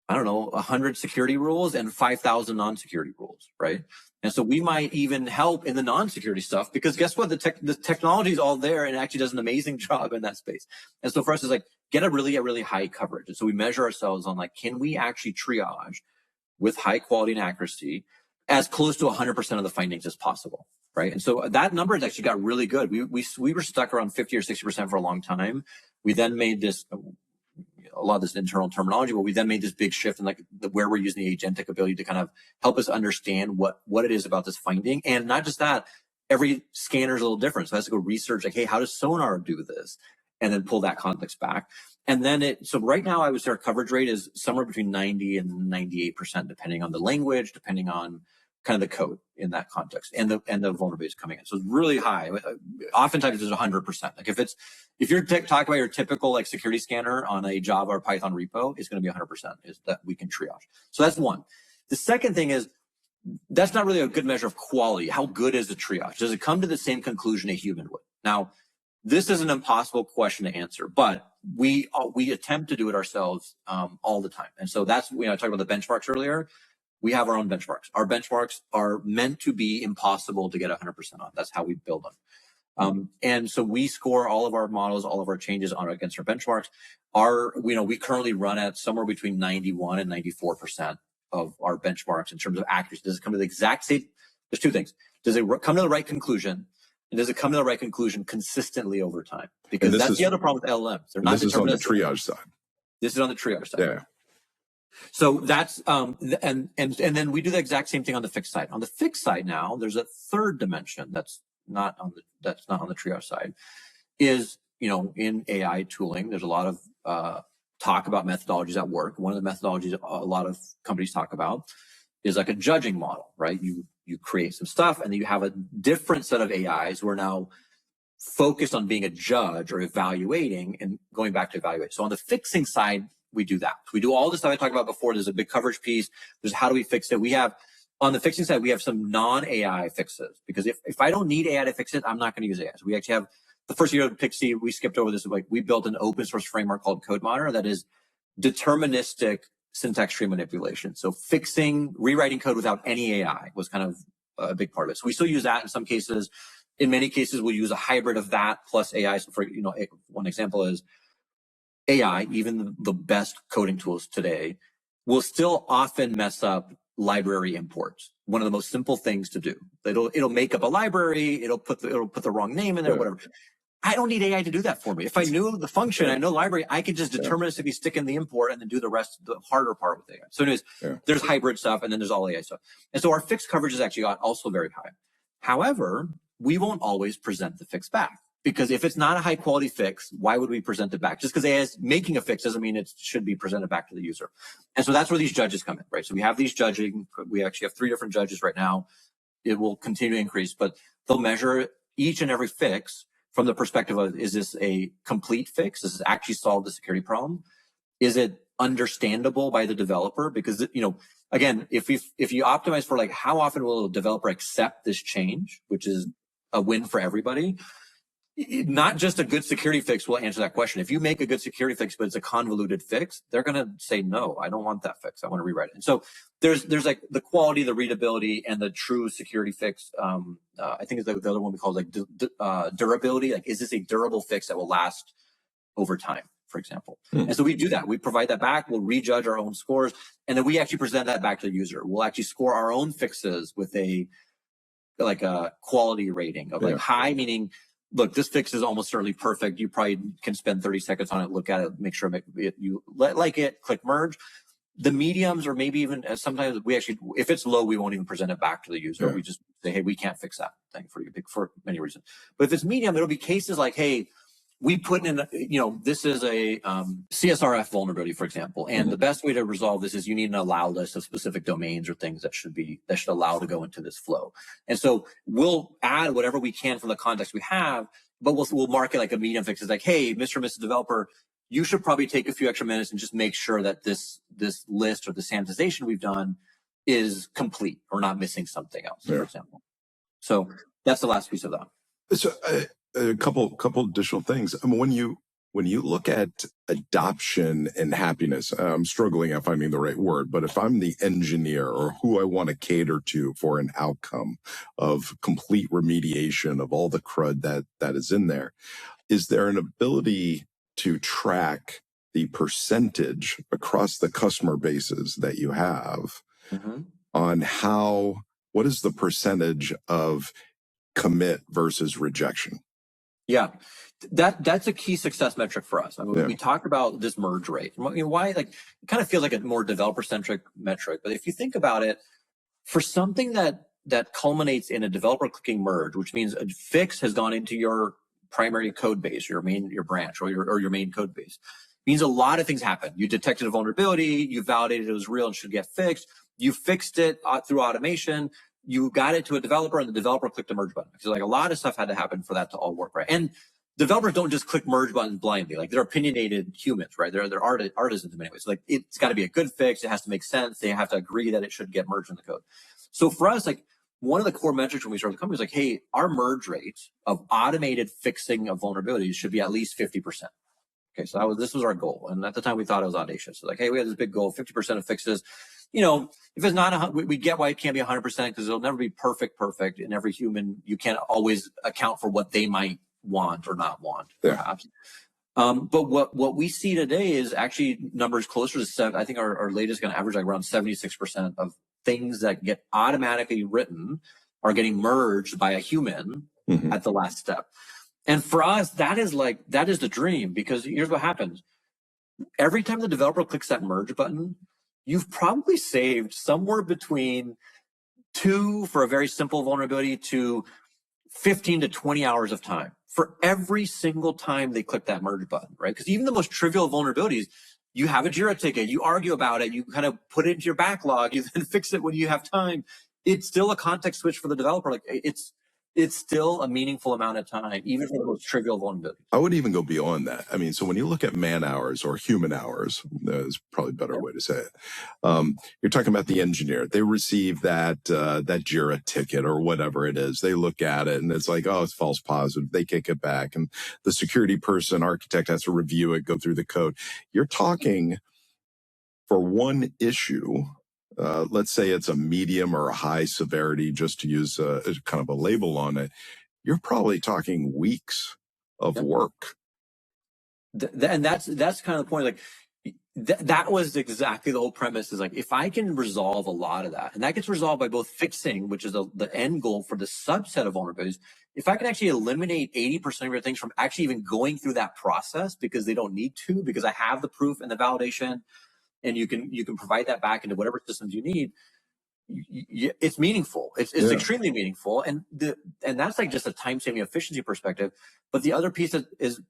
I don't know, 100 security rules and 5,000 non-security rules, right? And so we might even help in the non-security stuff, because guess what? The technology is all there, and it actually does an amazing job in that space. And so for us, it's like, get a really high coverage. And so we measure ourselves on like, can we actually triage with high quality and accuracy as close to 100% of the findings as possible, right? And so that number has actually got really good. We were stuck around 50 or 60% for a long time. We then made this, a lot of this internal terminology, but we then made this big shift in like where we're using the agentic ability to kind of help us understand what it is about this finding. And not just that, every scanner is a little different. So I have to go research like, hey, how does Sonar do this? And then pull that context back. And then so right now, I would say our coverage rate is somewhere between 90 and 98%, depending on the language, depending on kind of the code in that context, and the vulnerabilities coming in. So it's really high. Oftentimes it's 100%. Like if you're talking about your typical like security scanner on a Java or Python repo, it's going to be 100% is that we can triage. So that's one. The second thing is, that's not really a good measure of quality. How good is the triage? Does it come to the same conclusion a human would? Now, this is an impossible question to answer, but we attempt to do it ourselves all the time. And so that's, I talked about the benchmarks earlier. We have our own benchmarks. Our benchmarks are meant to be impossible to get 100% on. That's how we build them. And so we score all of our models, all of our changes against our benchmarks. We currently run at somewhere between 91 and 94% of our benchmarks in terms of accuracy. Does it come to the exact same? There's two things. Does it come to the right conclusion? And does it come to the right conclusion consistently over time? Because that's the other problem with LLMs. They're not deterministic. This is on the triage side. This is on the triage side. Yeah. So that's and then we do the exact same thing on the fixed side. On the fixed side now, there's a third dimension that's not on the triage side. Is, in AI tooling, there's a lot of talk about methodologies at work. One of the methodologies a lot of companies talk about is like a judging model, right? You create some stuff, and then you have a different set of AIs who are now focused on being a judge or evaluating and going back to evaluate. So on the fixing side, we do that. We do all the stuff I talked about before. There's a big coverage piece. There's how do we fix it? We have, on the fixing side, we have some non-AI fixes, because if I don't need AI to fix it, I'm not going to use AI. So we actually have, the first year of Pixie, we skipped over this. Like, we built an open source framework called Code Monitor that is deterministic syntax tree manipulation. So rewriting code without any AI was kind of a big part of it. So we still use that in some cases. In many cases, we'll use a hybrid of that plus AI. So for, one example is AI, even the best coding tools today, will still often mess up library imports. One of the most simple things to do. It'll make up a library. It'll put the wrong name in there, whatever. I don't need AI to do that for me. If I knew the function, I know library, I could just deterministically stick in the import and then do the rest, the harder part with AI. So anyways, there's hybrid stuff, and then there's all AI stuff. And so our fixed coverage is actually also very high. However, we won't always present the fix back, because if it's not a high quality fix, why would we present it back? Just because AI is making a fix doesn't mean it should be presented back to the user. And so that's where these judges come in, right? So we have these judging. We actually have 3 different judges right now. It will continue to increase, but they'll measure each and every fix from the perspective of, is this a complete fix? Does this actually solve the security problem? Is it understandable by the developer? Because, again, if you optimize for like, how often will a developer accept this change, which is a win for everybody, not just a good security fix will answer that question. If you make a good security fix, but it's a convoluted fix, they're going to say, no, I don't want that fix. I want to rewrite it. And so there's like the quality, the readability, and the true security fix. I think is the other one we call like durability. Like, is this a durable fix that will last over time, for example? And so we do that. We provide that back. We'll rejudge our own scores. And then we actually present that back to the user. We'll actually score our own fixes with a quality rating of like high, meaning, look, this fix is almost certainly perfect. You probably can spend 30 seconds on it, look at it, make sure you like it, click merge. The mediums, or maybe even sometimes we actually, if it's low, we won't even present it back to the user. We just say, hey, we can't fix that thing for you for many reasons. But if it's medium, it'll be cases like, hey, we put in, this is a CSRF vulnerability, for example. And the best way to resolve this is you need an allow list of specific domains or things that should allow to go into this flow. And so we'll add whatever we can from the context we have, but we'll mark it like a medium fix. It's like, hey, Mr. and Mrs. Developer, you should probably take a few extra minutes and just make sure that this list or the sanitization we've done is complete or not missing something else, for example. So that's the last piece of that. So a couple additional things. I mean, when you look at adoption and happiness, I'm struggling at finding the right word, but if I'm the engineer or who I want to cater to for an outcome of complete remediation of all the CRUD that is in there, is there an ability to track the percentage across the customer bases that you have on what is the percentage of commit versus rejection? Yeah, that's a key success metric for us. I mean, we talked about this merge rate. Why? Like, it kind of feels like a more developer-centric metric, but if you think about it, for something that culminates in a developer clicking merge, which means a fix has gone into your primary code base, your branch, or your main code base, means a lot of things happen. You detected a vulnerability, you validated it was real and should get fixed, you fixed it through automation, you got it to a developer, and the developer clicked the merge button. So like a lot of stuff had to happen for that to all work, right? And developers don't just click merge buttons blindly. Like, they're opinionated humans, right? They're artisans in many ways. So like, it's got to be a good fix. It has to make sense. They have to agree that it should get merged in the code. So for us, like, one of the core metrics when we started the company was like, hey, our merge rate of automated fixing of vulnerabilities should be at least 50%. Okay, so this was our goal. And at the time we thought it was audacious. So like, hey, we had this big goal, 50% of fixes. If it's not, we get why it can't be 100% because it'll never be perfect. And every human, you can't always account for what they might want or not want, perhaps. But what we see today is actually numbers closer to 7. I think our latest going to average like around 76% of things that get automatically written are getting merged by a human at the last step. And for us, that is the dream, because here's what happens. Every time the developer clicks that merge button, you've probably saved somewhere between 2 for a very simple vulnerability to 15 to 20 hours of time for every single time they click that merge button, right? Because even the most trivial vulnerabilities, you have a Jira ticket, you argue about it, you kind of put it into your backlog, you then fix it when you have time. It's still a context switch for the developer. Like, it's still a meaningful amount of time, even for the most trivial vulnerabilities. I would even go beyond that. I mean, so when you look at man hours or human hours, is probably a better way to say it. You're talking about the engineer. They receive that Jira ticket or whatever it is. They look at it and it's like, oh, it's false positive. They kick it back. And the security person, architect, has to review it, go through the code. You're talking for one issue, let's say it's a medium or a high severity, just to use kind of a label on it, you're probably talking weeks of work. And that's kind of the point. Like, that was exactly the whole premise, is like, if I can resolve a lot of that, and that gets resolved by both fixing, which is the end goal for the subset of vulnerabilities, if I can actually eliminate 80% of your things from actually even going through that process because they don't need to, because I have the proof and the validation, and you can provide that back into whatever systems you need, it's meaningful. It's extremely meaningful, and that's like just a time-saving efficiency perspective. But the other piece that is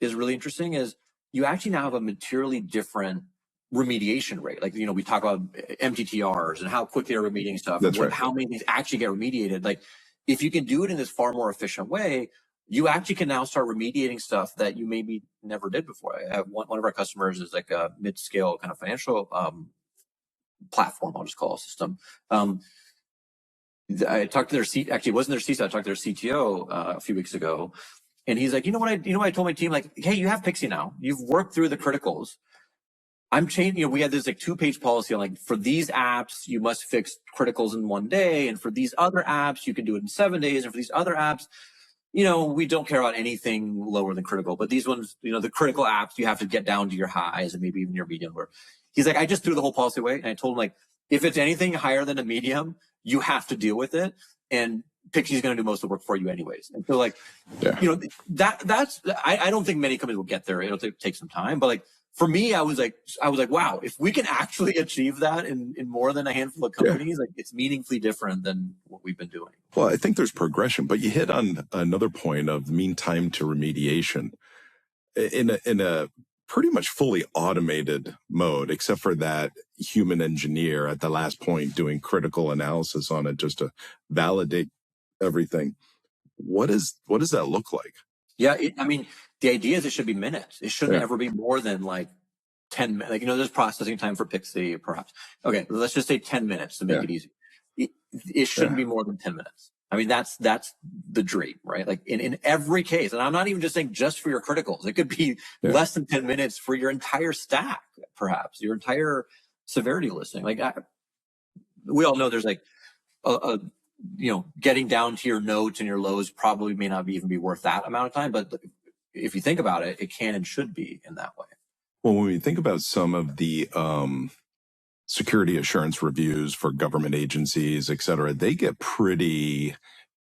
really interesting is you actually now have a materially different remediation rate. Like, we talk about MTTRs and how quickly they're remediating stuff. That's right. How many things actually get remediated. Like, if you can do it in this far more efficient way, you actually can now start remediating stuff that you maybe never did before. I have one of our customers is like a mid-scale kind of financial platform, I'll just call it, system. I talked to their actually it wasn't their CISO, I talked to their CTO a few weeks ago, And he's like, you know what I told my team, like, hey, you have Pixie now. You've worked through the criticals. I'm changing, we had this like 2-page policy on like, for these apps, you must fix criticals in 1 day. And for these other apps, you can do it in 7 days. And for these other apps, we don't care about anything lower than critical, but these ones, the critical apps, you have to get down to your highs and maybe even your medium. Where he's like, I just threw the whole policy away. And I told him, like, if it's anything higher than a medium, you have to deal with it. And Pixie's going to do most of the work for you anyways. And so like, that's, I don't think many companies will get there. It'll take some time, but like, for me, I was like, wow, if we can actually achieve that in more than a handful of companies, like it's meaningfully different than what we've been doing. Well, I think there's progression, but you hit on another point of mean time to remediation in a pretty much fully automated mode, except for that human engineer at the last point doing critical analysis on it just to validate everything. What does that look like? Yeah, the idea is it should be minutes. It shouldn't ever be more than like 10 minutes. Like, there's processing time for Pixie, perhaps. Okay, let's just say 10 minutes to make it easy. It shouldn't be more than 10 minutes. I mean, that's the dream, right? Like in every case, and I'm not even just saying just for your criticals. It could be less than 10 minutes for your entire stack, perhaps, your entire severity listing. Like we all know there's like getting down to your nodes and your lows probably may not even be worth that amount of time. But if you think about it, it can and should be in that way. Well, when we think about some of the security assurance reviews for government agencies, et cetera, they get pretty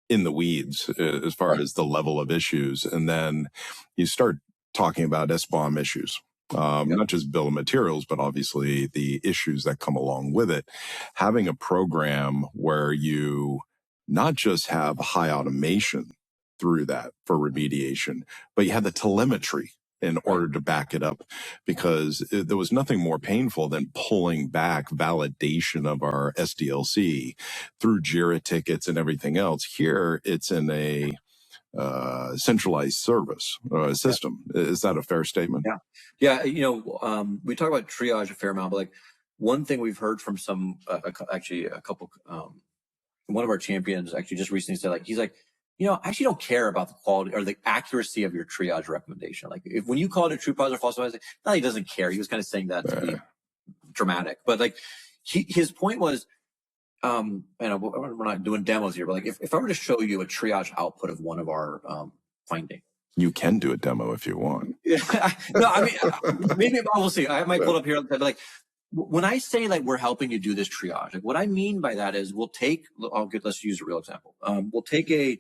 in the weeds as far as the level of issues. And then you start talking about SBOM issues. Not just bill of materials, but obviously the issues that come along with it. Having a program where you not just have high automation through that for remediation, but you have the telemetry in order to back it up, because there was nothing more painful than pulling back validation of our SDLC through JIRA tickets and everything else. Here, it's in a centralized service system. Is that a fair statement? Yeah. We talk about triage a fair amount, but like one thing we've heard from some, actually a couple, one of our champions actually just recently said, like, he's like, I actually don't care about the quality or the accuracy of your triage recommendation. Like when you call it a true positive or false positive, no, he doesn't care. He was kind of saying that to be dramatic, but like his point was, we're not doing demos here, but like if I were to show you a triage output of one of our findings. You can do a demo if you want. No, I mean, maybe we'll see. I might pull it up here. But like when I say like we're helping you do this triage, like what I mean by that is let's use a real example. We'll take a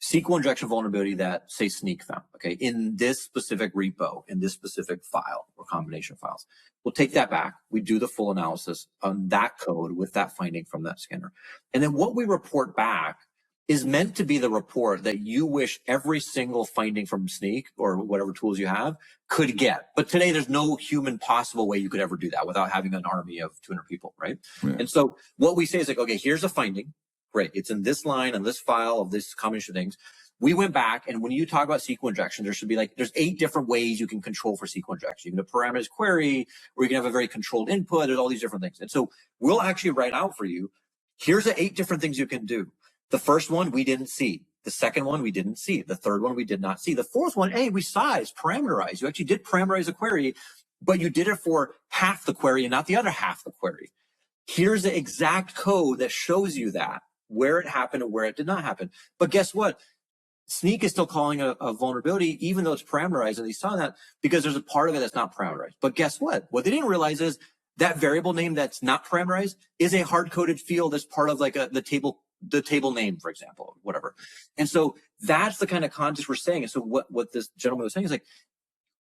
SQL injection vulnerability that, say, Snyk found, okay, in this specific repo, in this specific file or combination of files. We'll take that back. We do the full analysis on that code with that finding from that scanner. And then what we report back is meant to be the report that you wish every single finding from Snyk or whatever tools you have could get. But today, there's no human possible way you could ever do that without having an army of 200 people, right? Yeah. And so what we say is like, okay, here's a finding. Great. It's in this line and this file of this combination of things. We went back, and when you talk about SQL injection, there should be like, there's 8 different ways you can control for SQL injection. You can have a parameterized query, or you can have a very controlled input. There's all these different things. And so we'll actually write out for you, here's the 8 different things you can do. The first one we didn't see. The second one we didn't see. The third one we did not see. The fourth one, hey, we saw it. It's parameterized. You actually did parameterize a query, but you did it for half the query and not the other half the query. Here's the exact code that shows you that, where it happened and where it did not happen. But guess what? Snyk is still calling a vulnerability, even though it's parameterized, and they saw that because there's a part of it that's not parameterized. But guess what? What they didn't realize is that variable name that's not parameterized is a hard-coded field that's part of like the table name, for example, whatever. And so that's the kind of context we're saying. And so what this gentleman was saying is like,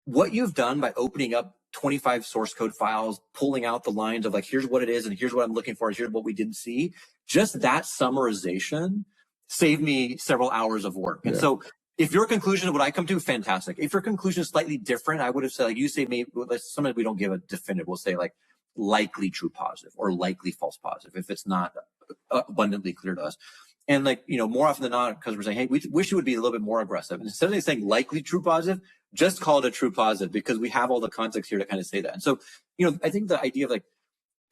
what you've done by opening up 25 source code files, pulling out the lines of like, here's what it is, and here's what I'm looking for, and here's what we didn't see. Just that summarization saved me several hours of work. And so if your conclusion, what I come to, fantastic. If your conclusion is slightly different, I would have said, like you say, maybe sometimes we don't give a definitive. We'll say like likely true positive or likely false positive if it's not abundantly clear to us. And like, more often than not, because we're saying, hey, we wish it would be a little bit more aggressive. And instead of saying likely true positive, just call it a true positive because we have all the context here to kind of say that. And so, I think the idea of like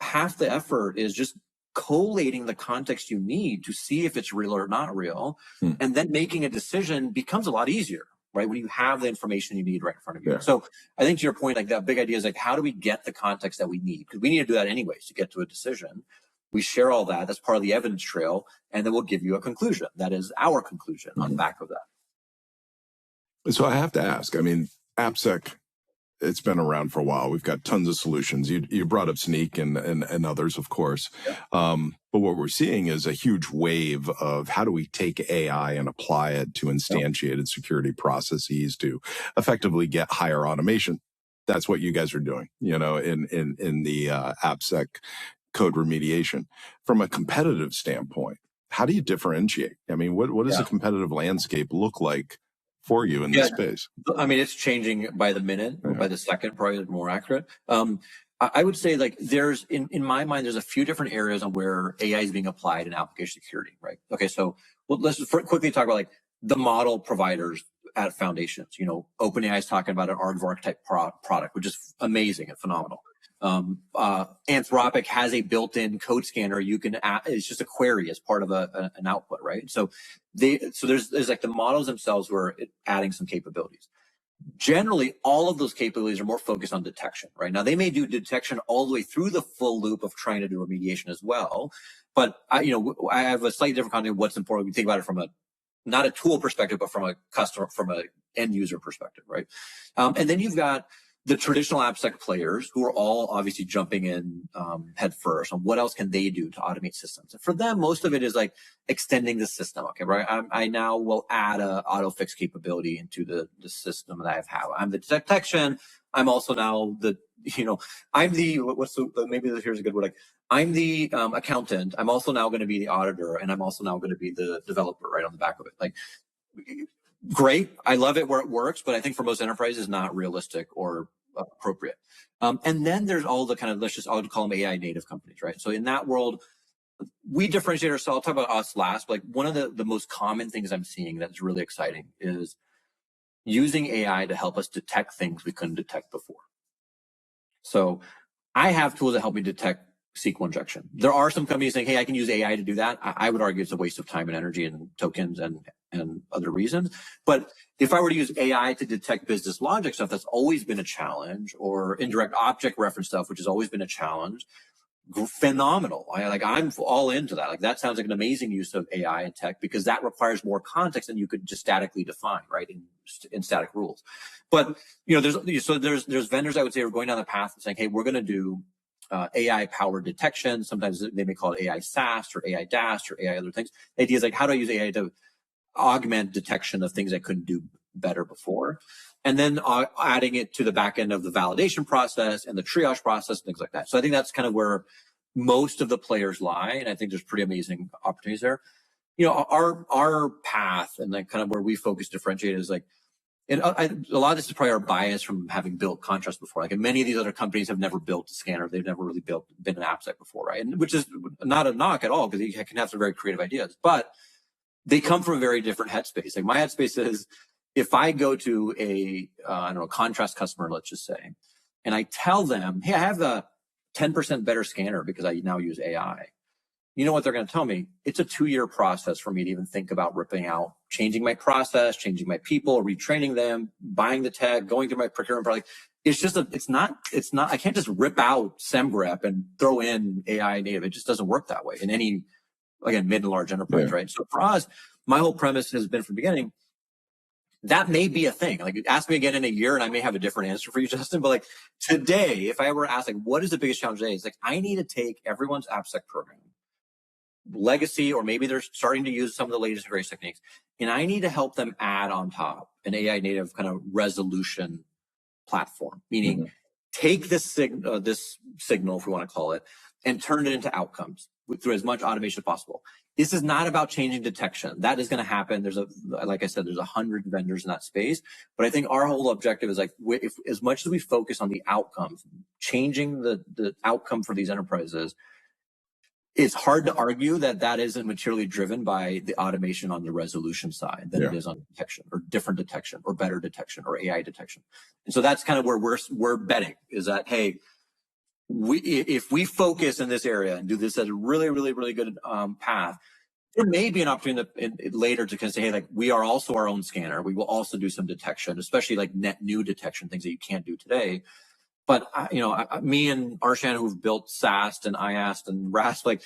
half the effort is just collating the context you need to see if it's real or not real. And then making a decision becomes a lot easier, right? When you have the information you need right in front of you. Yeah. So I think to your point, like that big idea is like, how do we get the context that we need? Because we need to do that anyways to get to a decision. We share all that. That's part of the evidence trail. And then we'll give you a conclusion. That is our conclusion on the back of that. So I have to ask, I mean, AppSec, it's been around for a while. We've got tons of solutions. You brought up Sneak and others, of course. Yeah. But what we're seeing is a huge wave of how do we take AI and apply it to instantiated security processes to effectively get higher automation. That's what you guys are doing, you know, in the AppSec code remediation. From a competitive standpoint, how do you differentiate? I mean, what does a competitive landscape look like for you in this space? I mean, it's changing by the minute or by the second, probably more accurate. I would say like there's, in my mind, there's a few different areas on where AI is being applied in application security, right? Okay, so let's just quickly talk about like the model providers at foundations. You know, OpenAI is talking about an aardvark type product, which is amazing and phenomenal. Anthropic has a built-in code scanner. You can it's just a query as part of an output, right? So there's like the models themselves who are adding some capabilities. Generally, all of those capabilities are more focused on detection, right? Now they may do detection all the way through the full loop of trying to do remediation as well. But I have a slightly different concept of what's important. We think about it from not a tool perspective, but from a customer, from an end user perspective, right? And then you've got the traditional AppSec players who are all obviously jumping in head first on what else can they do to automate systems. And for them, most of it is like extending the system. Okay, right? I now will add a auto fix capability into the system that I have. I'm the detection. I'm also now the, I'm the, maybe here's a good word. Like I'm the accountant. I'm also now going to be the auditor, and I'm also now going to be the developer right on the back of it. Like, great. I love it where it works, but I think for most enterprises, not realistic or appropriate. And then there's all the kind of, I would call them AI native companies, right? So in that world, we differentiate ourselves. I'll talk about us last, but like one of the most common things I'm seeing that's really exciting is using AI to help us detect things we couldn't detect before. So I have tools that help me detect SQL injection. There are some companies saying, hey, I can use AI to do that. I would argue it's a waste of time and energy and tokens and other reasons. But if I were to use AI to detect business logic stuff, that's always been a challenge, or indirect object reference stuff, which has always been a challenge, phenomenal. I'm all into that. Like that sounds like an amazing use of AI and tech, because that requires more context than you could just statically define, right, in static rules. But there's vendors I would say are going down the path of saying, hey, we're going to do AI powered detection. Sometimes they may call it AI SaaS or AI DAST or AI other things. The idea is like, how do I use AI to augment detection of things I couldn't do better before? And then adding it to the back end of the validation process and the triage process, and things like that. So I think that's kind of where most of the players lie. And I think there's pretty amazing opportunities there. Our path and like kind of where we focus differentiate is like, and a lot of this is probably our bias from having built Contrast before. Like, and many of these other companies have never built a scanner. They've never really been an AppSec before, right? And which is not a knock at all, because you can have some very creative ideas. But they come from a very different headspace. Like my headspace is, if I go to a Contrast customer, let's just say, and I tell them, hey, I have a 10% better scanner because I now use AI. You know what they're going to tell me? It's a 2-year process for me to even think about ripping out, changing my process, changing my people, retraining them, buying the tech, going through my procurement product. It's just it's not, I can't just rip out SemGrep and throw in AI native. It just doesn't work that way in any, again, mid and large enterprise, right? So for us, my whole premise has been from the beginning, that may be a thing. Like, ask me again in a year and I may have a different answer for you, Justin. But like today, if I were asked, like, what is the biggest challenge today? It's like, I need to take everyone's AppSec program, legacy, or maybe they're starting to use some of the latest and greatest techniques, and I need to help them add on top an AI native kind of resolution platform, meaning take this signal, if we want to call it, and turn it into outcomes through as much automation as possible. This is not about changing detection. That is going to happen. Like I said, there's 100 vendors in that space. But I think our whole objective is like, if as much as we focus on the outcomes, changing the outcome for these enterprises, it's hard to argue that isn't materially driven by the automation on the resolution side than it is on detection, or different detection, or better detection, or AI detection. And so that's kind of where we're betting, is that, hey, if we focus in this area and do this as a really, really, really good path, there may be an opportunity later to kind of say, hey, like we are also our own scanner. We will also do some detection, especially like net new detection, things that you can't do today. But me and Arshan, who've built SAST and IAST and RASP, like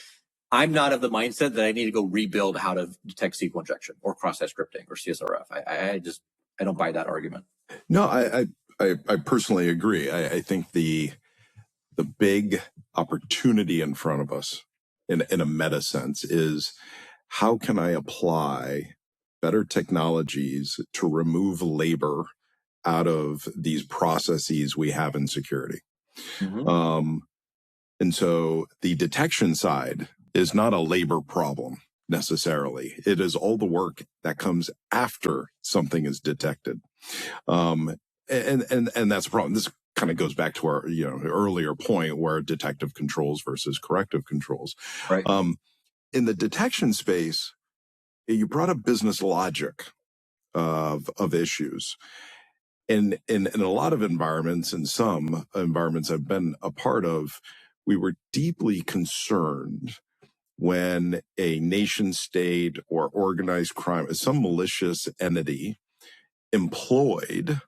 I'm not of the mindset that I need to go rebuild how to detect SQL injection or cross-site scripting or CSRF. I don't buy that argument. No, I personally agree. I think the big opportunity in front of us in a meta sense is how can I apply better technologies to remove labor out of these processes we have in security. Mm-hmm. And so the detection side is not a labor problem necessarily. It is all the work that comes after something is detected. And that's a problem. This kind of goes back to our earlier point where detective controls versus corrective controls. Right. In the detection space, you brought up business logic of issues. In a lot of environments, and some environments I've been a part of, we were deeply concerned when a nation state or organized crime, some malicious entity employed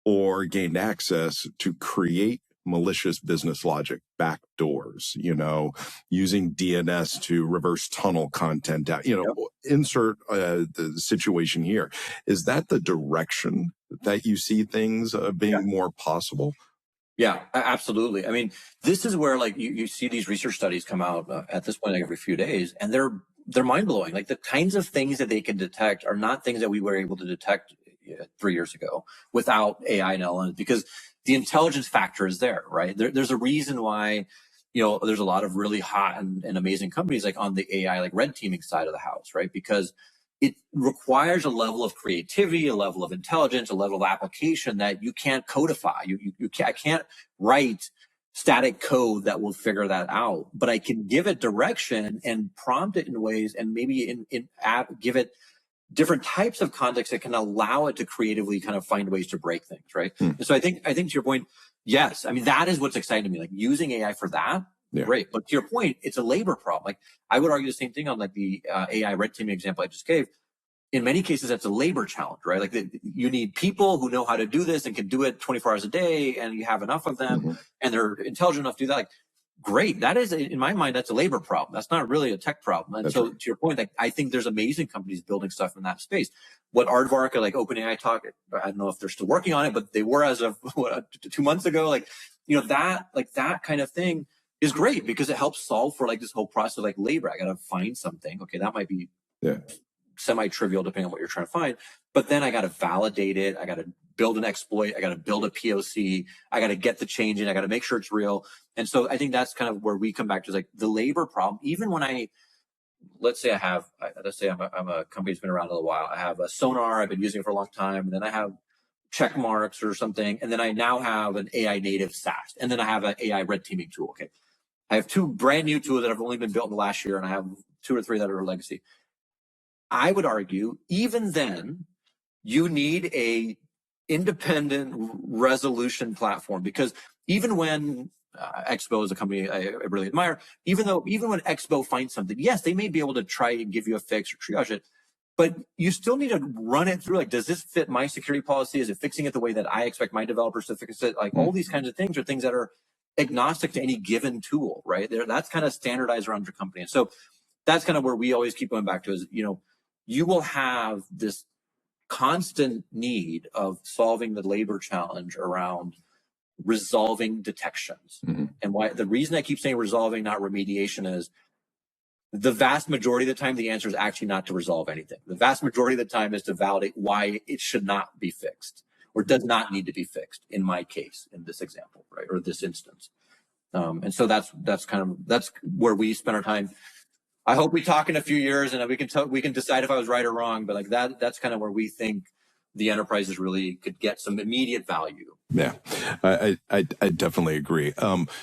or gained access to create malicious business logic backdoors, using DNS to reverse tunnel content out, Yep. Insert the situation here. Is that the direction that you see things being more possible? Yeah, absolutely. I mean, this is where like you see these research studies come out at this point like every few days, and they're mind blowing. Like the kinds of things that they can detect are not things that we were able to detect 3 years ago without AI and LLMs, because the intelligence factor is there, right? There's a reason why there's a lot of really hot and amazing companies like on the AI like red teaming side of the house, right? Because it requires a level of creativity, a level of intelligence, a level of application that you can't codify. I can't write static code that will figure that out, but I can give it direction and prompt it in ways, and maybe give it different types of context that can allow it to creatively kind of find ways to break things, right? And so I think to your point, yes, I mean that is what's exciting to me, like using AI for that. Yeah. Great. But to your point, it's a labor problem. Like I would argue the same thing on like the AI red teaming example I just gave. In many cases, that's a labor challenge, right? Like you need people who know how to do this and can do it 24 hours a day, and you have enough of them, and they're intelligent enough to do that. Like, great. That is, in my mind, that's a labor problem. That's not really a tech problem. And that's so right. To your point, like I think there's amazing companies building stuff in that space. What Aardvark or like OpenAI talk, I don't know if they're still working on it, but they were as of 2 months ago. Like, that kind of thing is great because it helps solve for like this whole process of like labor. I got to find something. Okay, that might be semi-trivial depending on what you're trying to find, but then I got to validate it. I got to build an exploit. I got to build a POC. I got to get the change in. I got to make sure it's real. And so I think that's kind of where we come back to, is like the labor problem. Even when let's say I'm a company that's been around a little while. I have a Sonar. I've been using it for a long time. And then I have check marks or something. And then I now have an AI native SaaS. And then I have an AI red teaming tool. Okay. I have 2 brand new tools that have only been built in the last year. And I have 2 or 3 that are legacy. I would argue even then you need a independent resolution platform, because even when Expo is a company I really admire, even when Expo finds something, yes, they may be able to try and give you a fix or triage it, but you still need to run it through. Like, does this fit my security policy? Is it fixing it the way that I expect my developers to fix it? Like all these kinds of things are things that are agnostic to any given tool, right? That's kind of standardized around your company. And so that's kind of where we always keep going back to is, you will have this constant need of solving the labor challenge around resolving detections. And why the reason I keep saying resolving, not remediation, is the vast majority of the time, the answer is actually not to resolve anything. The vast majority of the time is to validate why it should not be fixed or does not need to be fixed in my case, in this example, right? Or this instance. And so that's where we spend our time. I hope we talk in a few years and we can decide if I was right or wrong, but like that's kind of where we think the enterprises really could get some immediate value. Yeah, I definitely agree.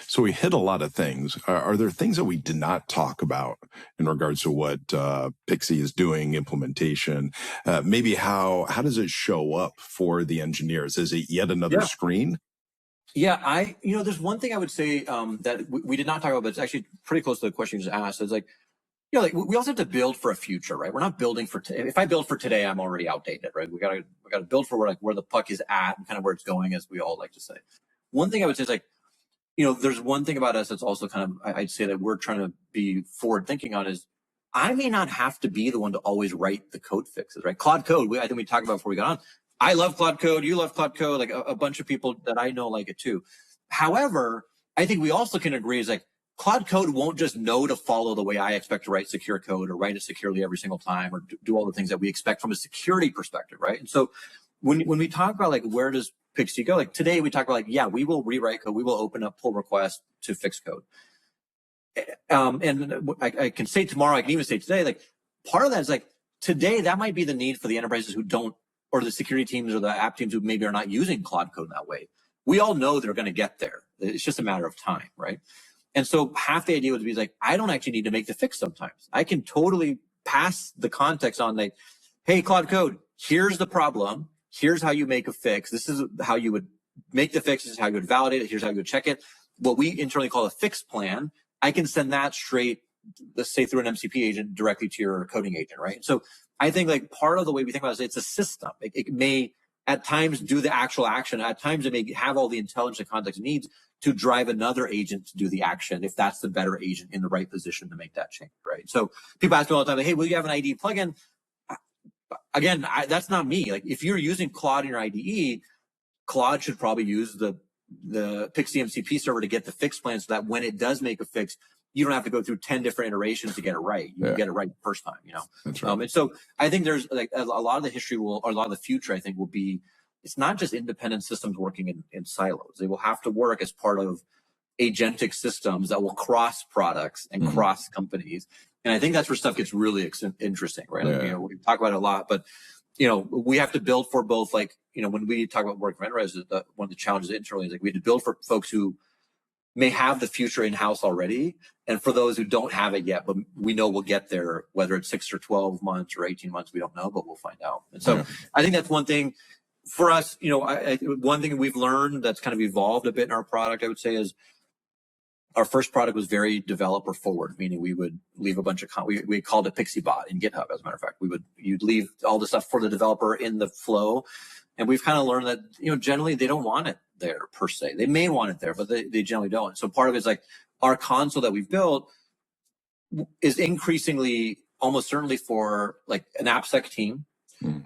So we hit a lot of things. Are there things that we did not talk about in regards to what Pixie is doing, implementation? Maybe how does it show up for the engineers? Is it yet another screen? Yeah, there's one thing I would say that we did not talk about, but it's actually pretty close to the question you just asked. It's like, like we also have to build for a future, right? We're not building for if I build for today, I'm already outdated, right? We gotta build for where the puck is at and kind of where it's going, as we all like to say. One thing I would say is there's one thing about us that's also kind of, I'd say that we're trying to be forward thinking on is I may not have to be the one to always write the code fixes, right? Claude Code, I think we talked about before we got on. I love Claude Code. You love Claude Code. Like a bunch of people that I know like it too. However, I think we also can agree is Claude Code won't just know to follow the way I expect to write secure code or write it securely every single time or do all the things that we expect from a security perspective, right? And so when we talk about where does Pixie go, today we talk about we will rewrite code, we will open up pull requests to fix code. And I can say tomorrow, I can even say today, part of that is today that might be the need for the enterprises who don't, or the security teams or the app teams who maybe are not using Claude Code that way. We all know they're going to get there. It's just a matter of time, right? And so half the idea would be I don't actually need to make the fix sometimes. I can totally pass the context on hey, Claude Code, here's the problem. Here's how you make a fix. This is how you would make the fix. This is how you would validate it. Here's how you would check it. What we internally call a fix plan, I can send that straight, let's say through an MCP agent directly to your coding agent, right? So I think part of the way we think about it is it's a system. It may at times do the actual action. At times it may have all the intelligence and context it needs to drive another agent to do the action if that's the better agent in the right position to make that change, right? So people ask me all the time, hey, will you have an IDE plugin? Again, that's not me. If you're using Claude in your IDE, Claude should probably use the Pixie MCP server to get the fix plan so that when it does make a fix, you don't have to go through 10 different iterations to get it right. You can get it right the first time, That's right. And so I think there's a lot of the history or a lot of the future, I think, will be, it's not just independent systems working in silos. They will have to work as part of agentic systems that will cross products and cross companies. And I think that's where stuff gets really interesting, right? We talk about it a lot, but we have to build for both, when we talk about work for enterprises, one of the challenges internally is we have to build for folks who may have the future in-house already, and for those who don't have it yet, but we know we'll get there, whether it's 6 or 12 months or 18 months, we don't know, but we'll find out. And so I think that's one thing for us, one thing we've learned that's kind of evolved a bit in our product, I would say, is our first product was very developer forward, meaning we would leave a bunch of, we called it Pixie Bot in GitHub, as a matter of fact. You'd leave all the stuff for the developer in the flow. And we've kind of learned that, generally they don't want it there per se. They may want it there, but they generally don't. So part of it is our console that we've built is increasingly, almost certainly for an AppSec team,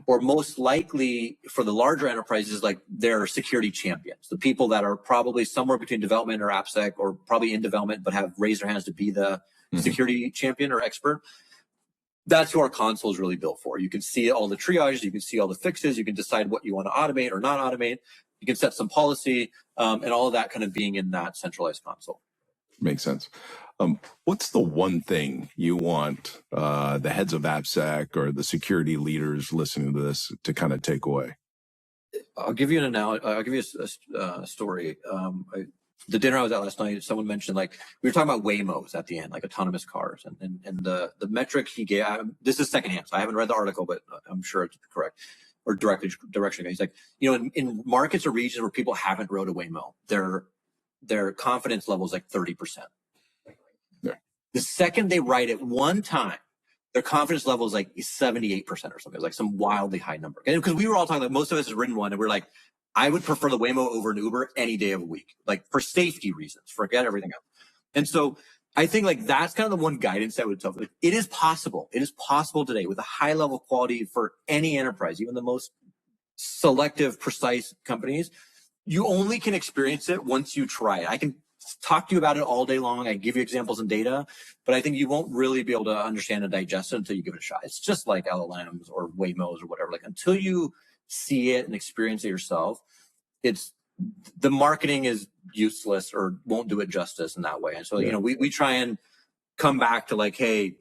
or most likely for the larger enterprises, their security champions, the people that are probably somewhere between development or AppSec, or probably in development, but have raised their hands to be the security champion or expert. That's who our console is really built for. You can see all the triage, you can see all the fixes, you can decide what you want to automate or not automate. You can set some policy, and all of that kind of being in that centralized console. Makes sense. What's the one thing you want the heads of AppSec or the security leaders listening to this to kind of take away? I'll give you an analogy. I'll give you a story. The dinner I was at last night, someone mentioned we were talking about Waymos at the end, autonomous cars, and the metric he gave. This is secondhand, so I haven't read the article, but I'm sure it's correct or direction. He's in markets or regions where people haven't rode a Waymo, their confidence level is 30%. Yeah. The second they ride it one time, their confidence level is 78% or something. It's some wildly high number. And because we were all talking most of us has ridden one, and we're I would prefer the Waymo over an Uber any day of the week, for safety reasons, forget everything else. And so I think that's kind of the one guidance that I would tell them. It is possible. It is possible today with a high level of quality for any enterprise, even the most selective, precise companies. You only can experience it once you try it. I can talk to you about it all day long. I give you examples and data, but I think you won't really be able to understand and digest it until you give it a shot. It's just like LLMs or Waymos or whatever. Until you see it and experience it yourself, the marketing is useless or won't do it justice in that way. And so, we try and come back to hey,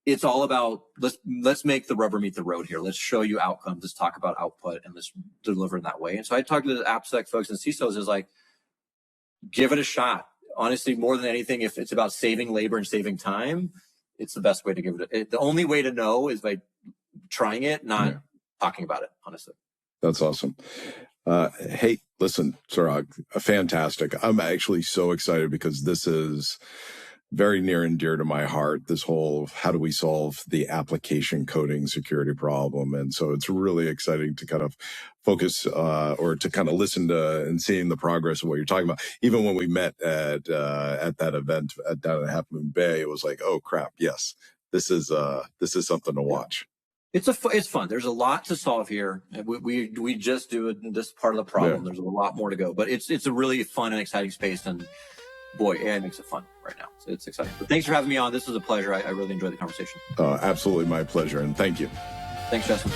it's all about let's make the rubber meet the road here. Let's show you outcomes. Let's talk about output and let's deliver in that way. And so I talk to the AppSec folks and CISOs is give it a shot. Honestly, more than anything, if it's about saving labor and saving time, it's the best way to give it. The only way to know is by trying it, not talking about it, honestly. That's awesome. Hey, listen, Surag, fantastic. I'm actually so excited because this is very near and dear to my heart, this whole how do we solve the application coding security problem. And so it's really exciting to kind of focus or to kind of listen to and seeing the progress of what you're talking about. Even when we met at that event down at Half Moon Bay, it was like, oh crap, yes, this is something to watch. It's fun. There's a lot to solve here. We just do it in this part of the problem. Yeah. There's a lot more to go, but it's a really fun and exciting space. And boy, AI makes it fun right now. So it's exciting. But thanks for having me on. This was a pleasure. I really enjoyed the conversation. Absolutely my pleasure. And thank you. Thanks, Justin.